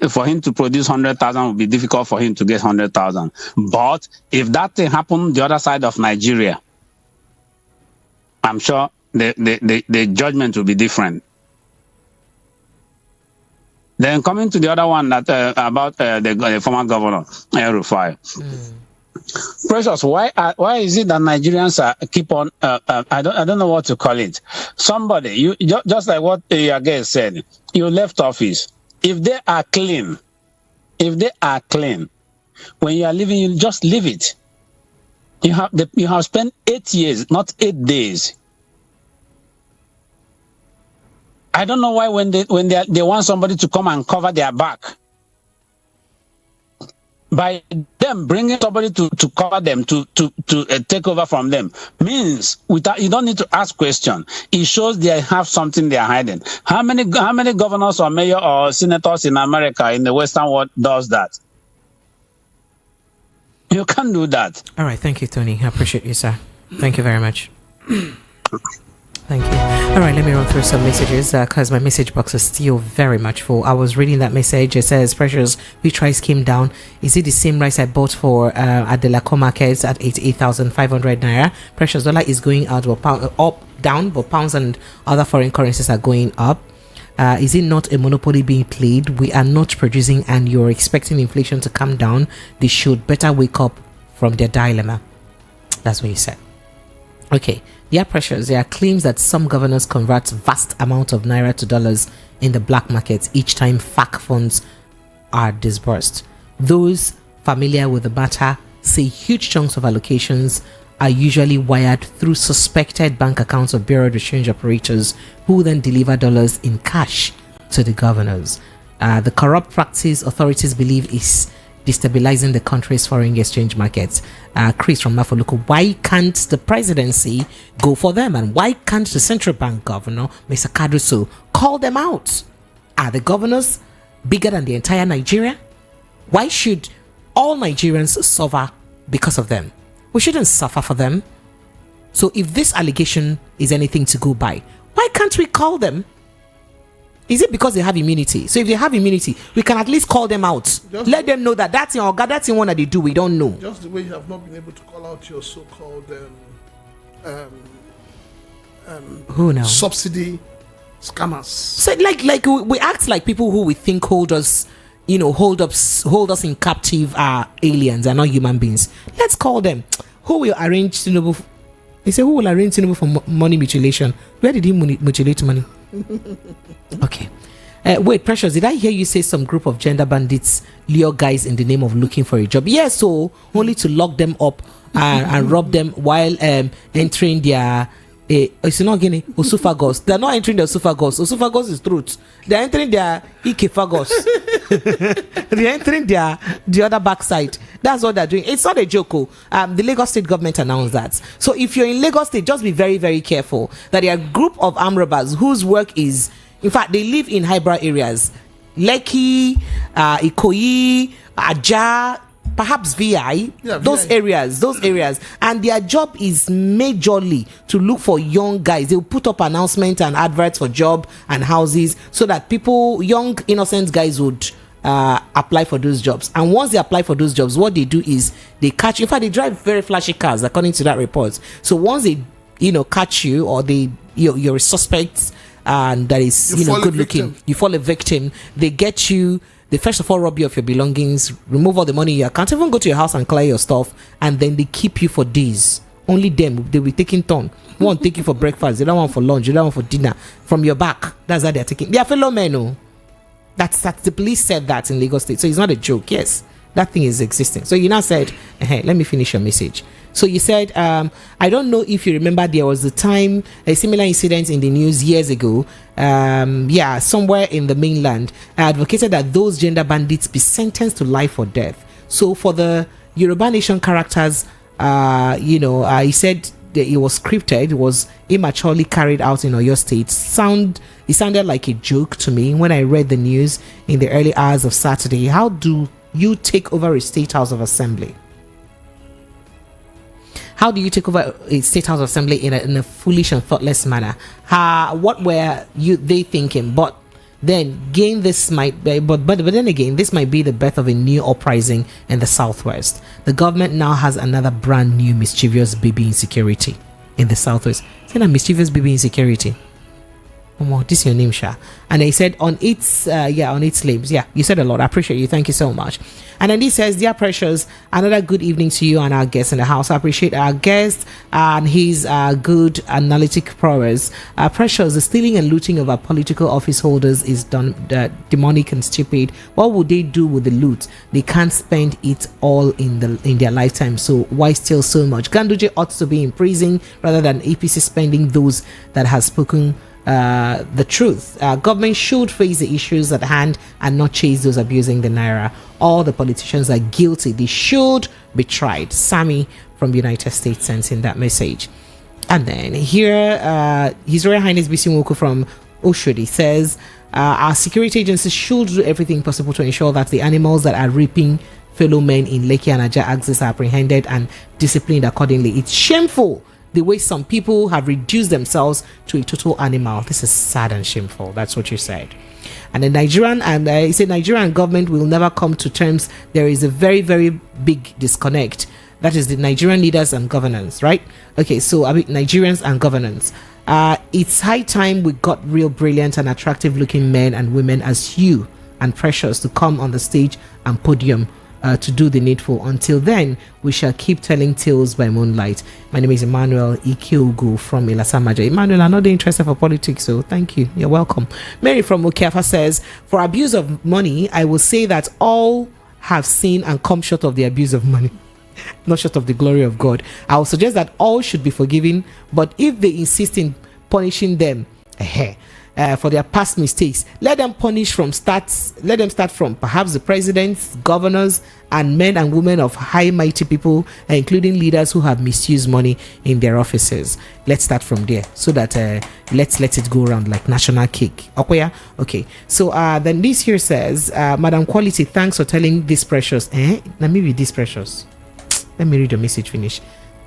for him to produce 100,000 would be difficult for him to get 100,000. But if that thing happened the other side of Nigeria, I'm sure the judgment will be different. Then coming to the other one that about the former governor, El-Rufai. Precious, why is it that Nigerians keep on? I don't know what to call it. Somebody, you just like what your guest said, you left office. If they are clean, when you are leaving, you just leave it. You have spent 8 years, not 8 days. I don't know why when they want somebody to come and cover their back, by them bringing somebody to cover them, to take over from them, means you don't need to ask questions. It shows they have something they are hiding. How many governors or mayor or senators in America, in the Western world, does that? You can't do that. All right, thank you, Tony. I appreciate you, sir. Thank you very much. Thank you. All right, let me run through some messages because my message box is still very much full. I was reading that message. It says, Precious, which rice came down? Is it the same rice I bought for at the Laco markets at 88,500 naira? Precious, dollar is going out, up, down, but pounds and other foreign currencies are going up. Is it not a monopoly being played? We are not producing and you're expecting inflation to come down. They should better wake up from their dilemma. That's what you said. Okay. There are pressures. There are claims that some governors convert vast amount of naira to dollars in the black market each time FAC funds are disbursed. Those familiar with the matter say huge chunks of allocations are usually wired through suspected bank accounts of bureau de change operators who then deliver dollars in cash to the governors. The corrupt practice authorities believe is destabilizing the country's foreign exchange markets. Chris from Mafoluku, why can't the presidency go for them? And why can't the central bank governor, Mr. Kaduso, call them out? Are the governors bigger than the entire Nigeria? Why should all Nigerians suffer because of them? We shouldn't suffer for them. So if this allegation is anything to go by, why can't we call them? Is it because they have immunity? So if they have immunity, we can at least call them out. Let them know that that's in one that they do, we don't know. Just the way you have not been able to call out your so-called who now? Subsidy scammers. So like we act like people who we think hold us in captive are aliens and not human beings. Let's call them. Who will arrange Tinubu? They say who will arrange Tinubu for money mutilation? Where did he mutilate money? Okay. Wait, Precious, did I hear you say some group of gender bandits lure guys in the name of looking for a job? Yes, so only to lock them up and rob them while entering their it's not getting esophagus. They're not entering the esophagus. Esophagus is truth. They're entering their ecophagus. They're entering the other backside. That's what they're doing. It's not a joke. The Lagos State government announced that. So if you're in Lagos State, just be very, very careful that there are a group of armed robbers whose work is, in fact, they live in highbrow areas. Lekki, Ikoyi, Aja, perhaps VI, those areas, and their job is majorly to look for young guys. They'll put up announcements and adverts for job and houses so that young innocent guys would apply for those jobs. And once they apply for those jobs, what they do is they catch, in fact, they drive very flashy cars according to that report. So once they catch you, or you're a suspect and that is good looking, you fall a victim, they get you. They first of all rob you of your belongings, remove all the money in your account, even go to your house and clear your stuff, and then they keep you for days. Only them, they'll be taking turn. One take you for breakfast, the other one for lunch, the other one for dinner. From your back, that's how they're taking. They are fellow men, no. That's the police said that in Lagos State, so it's not a joke. Yes, that thing is existing. So you now said, hey, let me finish your message. So you said, I don't know if you remember, there was a similar incident in the news years ago. Somewhere in the mainland, I advocated that those gender bandits be sentenced to life or death. So for the Yoruba Nation characters, he said that it was scripted, it was immaturely carried out in Oyo State. It sounded like a joke to me when I read the news in the early hours of Saturday. How do you take over a state house of assembly? How do you take over a state house of assembly in a foolish and thoughtless manner? What were they thinking? But then again, this might be the birth of a new uprising in the southwest. The government now has another brand new mischievous baby insecurity in the southwest. Is that a mischievous baby insecurity? This is your name, Sha. And they said on its limbs. Yeah, you said a lot. I appreciate you. Thank you so much. And then he says, dear Precious, another good evening to you and our guests in the house. I appreciate our guest and his good analytic prowess. Precious, the stealing and looting of our political office holders is demonic and stupid. What would they do with the loot? They can't spend it all in their lifetime. So why steal so much? Ganduje ought to be in prison rather than APC spending those that has spoken the truth. Government should face the issues at hand and not chase those abusing the naira. All the politicians are guilty. They should be tried. Sammy from the United States sent in that message. And then here, His Royal Highness Bisimoko from Oshodi says, our security agencies should do everything possible to ensure that the animals that are raping fellow men in Lekki and Aja axis are apprehended and disciplined accordingly. It's shameful the way some people have reduced themselves to a total animal. This is sad and shameful. That's what you said. And the Nigerian government will never come to terms. There is a very, very big disconnect. That is the Nigerian leaders and governance, right? Okay, so Nigerians and governance. It's high time we got real brilliant and attractive looking men and women as you and Precious to come on the stage and podium to do the needful. Until then, we shall keep telling tales by moonlight. My name is Emmanuel Ikeugu from Ilasamaja. Emmanuel, I'm not interested for politics, so thank you. You're welcome. Mary from Okeafa says, for abuse of money, I will say that all have sinned and come short of the abuse of money, not short of the glory of God. I will suggest that all should be forgiven, but if they insist in punishing them, for their past mistakes, let them start from perhaps the presidents, governors, and men and women of high mighty people, including leaders who have misused money in their offices. Let's start from there so that let's let it go around like national cake. Okay. So then this here says, Madam Quality, thanks for telling this Precious. Now maybe this Precious. Let me read the message finish.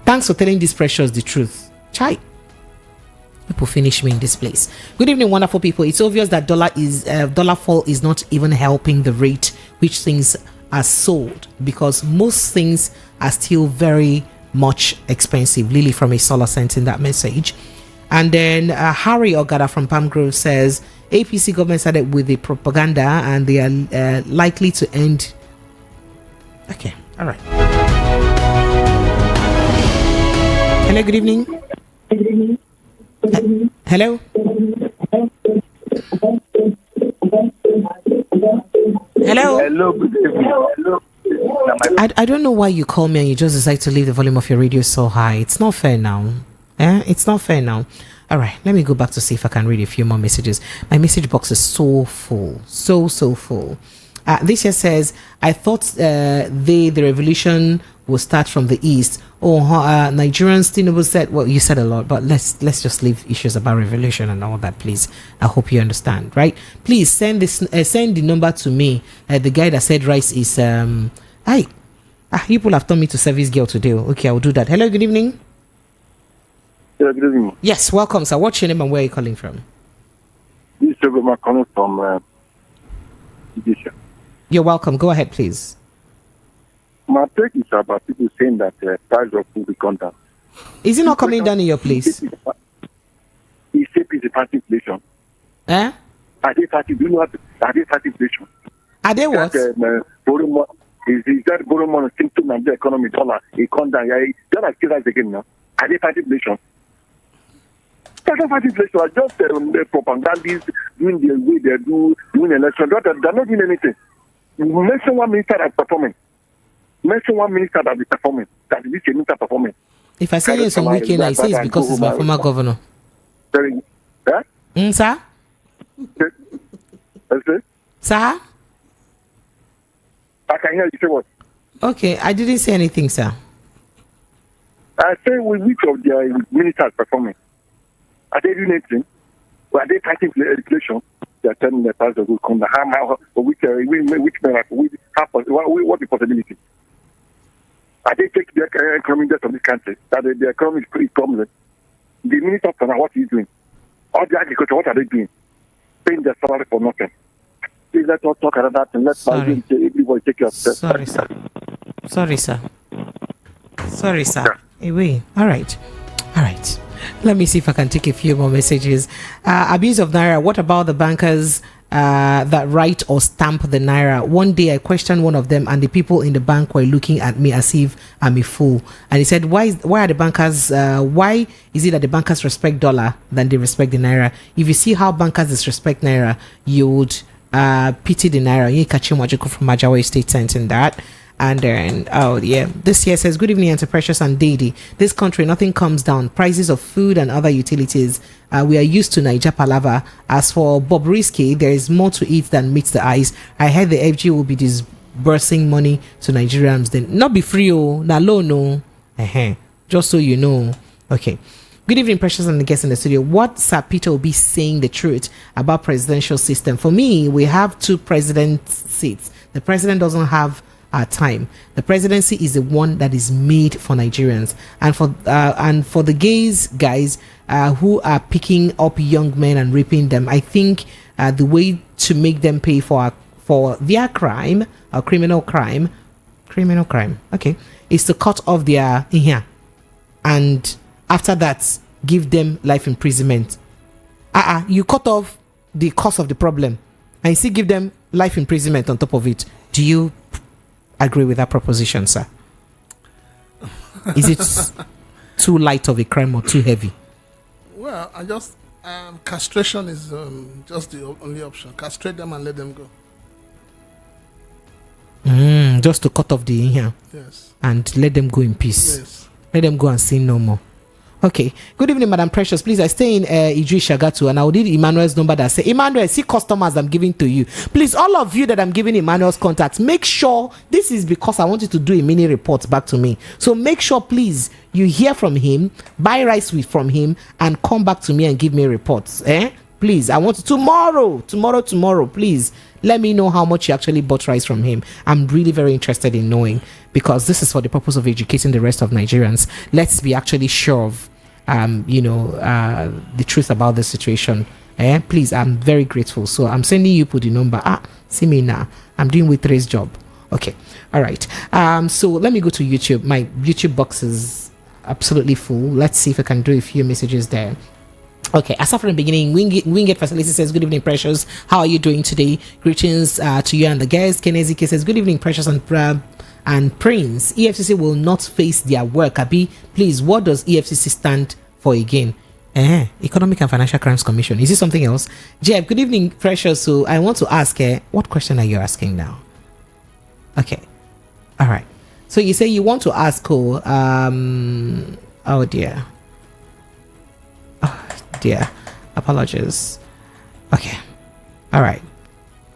Thanks for telling this Precious the truth. Chai. People finish me in this place. Good evening, wonderful people. It's obvious that dollar fall is not even helping the rate which things are sold, because most things are still very much expensive. Lily from a solar sent in that message. And then Harry Ogada from Palm Grove says, APC government started with the propaganda and they are likely to end. Okay, all right. Hello, good evening. Good evening. Hello? Hello? Hello, good evening. Hello. I don't know why you call me and you just decide to leave the volume of your radio so high. It's not fair now. It's not fair now. All right, let me go back to see if I can read a few more messages. My message box is so full. So full. This here says, I thought the revolution will start from the east. Nigerians, Tinubu said, well, you said a lot, but let's just leave issues about revolution and all that, please. I hope you understand, right? Please send the number to me. The guy that said rice is people have told me to service girl today. Okay, I will do that. Hello, good evening. Yeah, good evening. Yes, welcome, sir. What's your name and where are you calling from? This is Ijeoma calling from Agitation. You're welcome. Go ahead, please. My take is about people saying that price of food will come down. Is it not coming down in your place? He said it's a party inflation. Eh? Are they party? Do you know what? Are they party inflation? Are they what? Borrow money. Is that borrow money symptom of the economy dollar? It come down. Dollar still rise again now. Are they party inflation? That's not party inflation. I just the propagandists doing the way they do doing election. They're not doing anything. Mention one minister that's performing. Mention one minister that is performing. That is this minister performing. If I say it's on weekend, I say it's because it's my former governor. Sorry. Sir? Sir? I can hear you say what? Okay, I didn't say anything, sir. I say which of their ministers performing? Are they doing anything? Or are they fighting inflation? They are telling the price of good come down. How which miracle? What the possibility? Are they taking the economic debt of this country? That the economy is pretty prominent. The minister of finance, what is he doing? All the agriculture, what are they doing? Paying their salary for nothing. Please let us talk about that and let everybody take your steps. Sorry, sir. Anyway, all right. Let me see if I can take a few more messages. Abuse of naira. What about the bankers that write or stamp the naira? One day I questioned one of them, and the people in the bank were looking at me as if I'm a fool. And he said, "Why are the bankers? Why is it that the bankers respect dollar than they respect the naira? If you see how bankers disrespect naira, you would pity the naira." You catch him from Majawa State sent in that. And then, this here says, good evening, Auntie Precious and Dady. This country, nothing comes down. Prices of food and other utilities. We are used to Niger Palava. As for Bob Risky, there is more to eat than meets the eyes. I heard the FG will be disbursing money to Nigerians. Then not be free, na loan, no. Just so you know. Okay. Good evening, Precious and the guests in the studio. What Sir Peter will be saying the truth about presidential system? For me, we have 2 president seats. The president doesn't have our time. The presidency is the one that is made for Nigerians, and for the guys who are picking up young men and raping them. I think the way to make them pay for their crime, or criminal crime, okay, is to cut off their and after that give them life imprisonment. You cut off the cause of the problem and you still give them life imprisonment on top of it. Do you agree with that proposition, sir? Is it too light of a crime or too heavy? Well, I just castration is just the only option. Castrate them and let them go. Just to cut off the yes, and let them go in peace. Yes. Let them go and sin no more. Okay. Good evening, Madam Precious. Please, I stay in Shagatu, and I will need Emmanuel's number that say, Emmanuel, see customers I'm giving to you. Please, all of you that I'm giving Emmanuel's contacts, make sure, this is because I want you to do a mini report back to me. So make sure, please, you hear from him, buy rice from him, and come back to me and give me reports. Please, I want tomorrow, please, let me know how much you actually bought rice from him. I'm really very interested in knowing, because this is for the purpose of educating the rest of Nigerians. Let's be actually sure of the truth about the situation. Please, I'm very grateful. So I'm sending you the number. See me now. I'm doing with Ray's job. Okay. All right. So let me go to YouTube. My YouTube box is absolutely full. Let's see if I can do a few messages there. Okay, aside from the beginning, Wingate Facility says, good evening, Precious. How are you doing today? Greetings to you and the guests. Kenezike says, good evening, Precious and Prince. EFCC will not face their work. Abi, please, what does EFCC stand for again? Economic and Financial Crimes Commission. Is it something else? Jeb, good evening, Precious. So I want to ask, what question are you asking now? Okay, all right. So you say you want to ask, oh dear. Apologies. Okay, all right.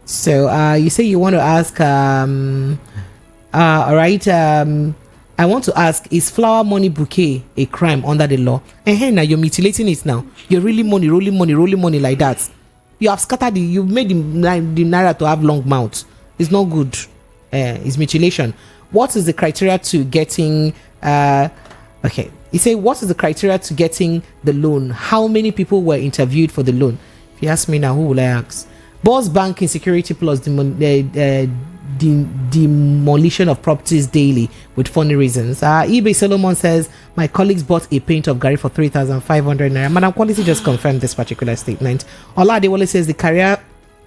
So you say you want to ask all right, I want to ask, is flower money bouquet a crime under the law? Now you're mutilating it now. You're really rolling money like that. You have scattered you've made the naira to have long mouth. It's not good. It's mutilation. What is the criteria to getting okay? He said, what is the criteria to getting the loan? How many people were interviewed for the loan? If you ask me now, who will I ask? Boss Bank Insecurity plus demolition of properties daily with funny reasons. eBay Solomon says, my colleagues bought a paint of Gary for 3,500 naira. Madam Quality just confirmed this particular statement. Ola Adewale says the career,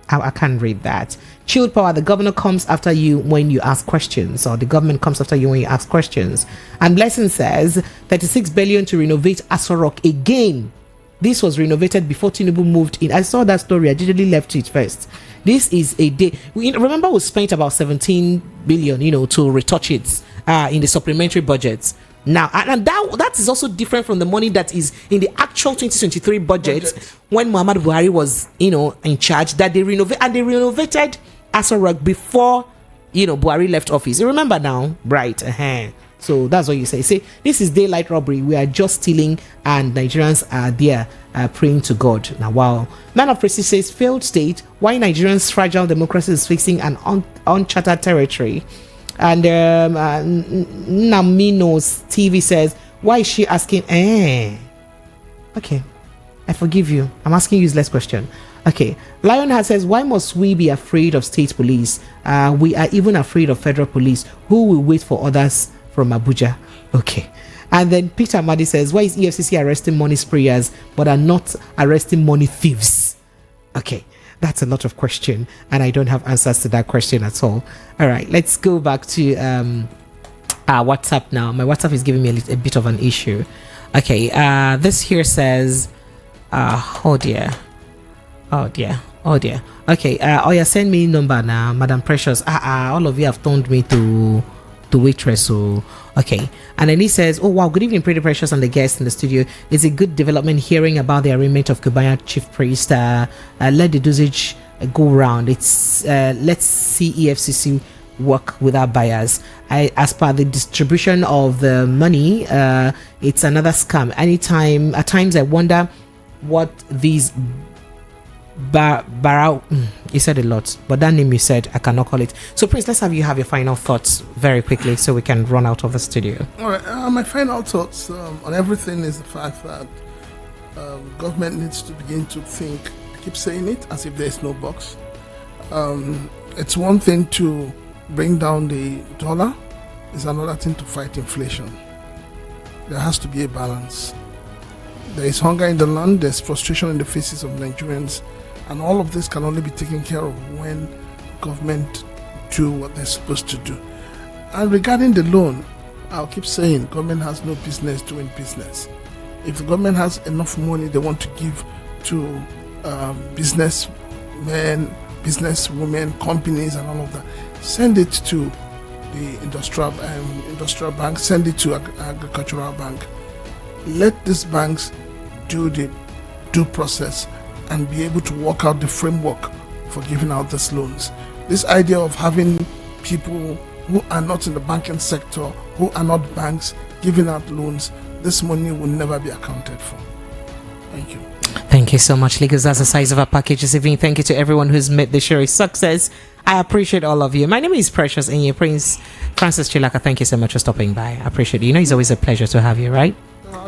I can't read that. Chilled Power, the governor comes after you when you ask questions, or the government comes after you when you ask questions. And Blessing says 36 billion to renovate Aso Rock again. This was renovated before Tinubu moved in. I saw that story. I digitally left it first. This is a day. Remember, we spent about 17 billion, to retouch it in the supplementary budgets. Now, and that is also different from the money that is in the actual 2023 budget when Muhammad Buhari was, in charge. That they renovated Aso Rock before, Buhari left office. You remember now, right? So that's what you say. Say this is daylight robbery. We are just stealing, and Nigerians are there praying to God. Now, wow. Man of Precision says failed state. Why Nigerians' fragile democracy is facing an uncharted territory. And Namino's TV says, why is she asking? Okay, I forgive you. I'm asking useless question. Okay, Lionheart says, why must we be afraid of state police? We are even afraid of federal police, who will wait for others from Abuja. Okay. And then Peter Amadi says, why is EFCC arresting money sprayers but are not arresting money thieves? Okay, that's a lot of question, and I don't have answers to that question at all. All right, let's go back to WhatsApp now. My WhatsApp is giving me a bit of an issue. Okay, this here says, oh dear. Okay, send me number now, Madam Precious. All of you have turned me to waitress. So okay, and then he says, oh wow, good evening, Pretty Precious, and the guest in the studio. It's a good development hearing about the arraignment of Kubanya chief priest. Let the dosage go round. It's let's see EFCC work without bias. As per the distribution of the money, it's another scam. At times I wonder what these you said a lot, but that name you said, I cannot call it. So Prince, let's have your final thoughts very quickly so we can run out of the studio. All right, my final thoughts on everything is the fact that government needs to begin to think. I keep saying it as if there is no box. It's one thing to bring down the dollar, it's another thing to fight inflation. There has to be a balance. There is hunger in the land, there's frustration in the faces of Nigerians, and all of this can only be taken care of when government do what they're supposed to do. And regarding the loan, I'll keep saying government has no business doing business. If the government has enough money they want to give to businessmen, businesswomen, companies, and all of that, send it to the industrial bank, send it to agricultural bank. Let these banks do the due process and be able to work out the framework for giving out these loans. This idea of having people who are not in the banking sector, who are not banks, giving out loans, this money will never be accounted for. Thank you. Thank you so much, Lagos. That's the size of our package this evening. Thank you to everyone who's made the show a success. I appreciate all of you. My name is Precious Inye. Prince Francis Chilaka, thank you so much for stopping by. I appreciate it. It's always a pleasure to have you, right?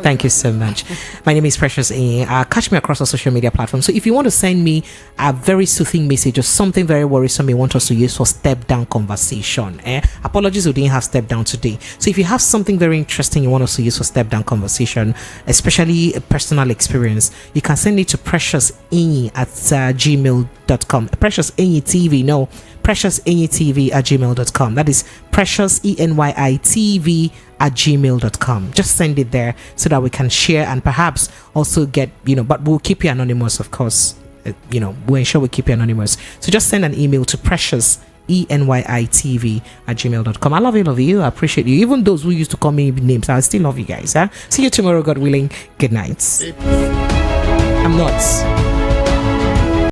Thank you so much. My name is Precious A. Catch me across our social media platforms. So if you want to send me a very soothing message or something very worrisome you want us to use for step down conversation, apologies we didn't have step down today. So if you have something very interesting you want us to use for step down conversation, especially a personal experience, you can send it to preciousenyi@gmail.com. Precious Enyi TV, no, preciousenyitv@gmail.com. That is precious ENYITV@gmail.com. Just send it there so that we can share and perhaps also get, but we'll keep you anonymous, of course. We'll ensure we keep you anonymous. So just send an email to precious ENYITV@gmail.com. I love all of you. I appreciate you. Even those who used to call me names, I still love you guys. See you tomorrow, God willing. Good night. I'm not.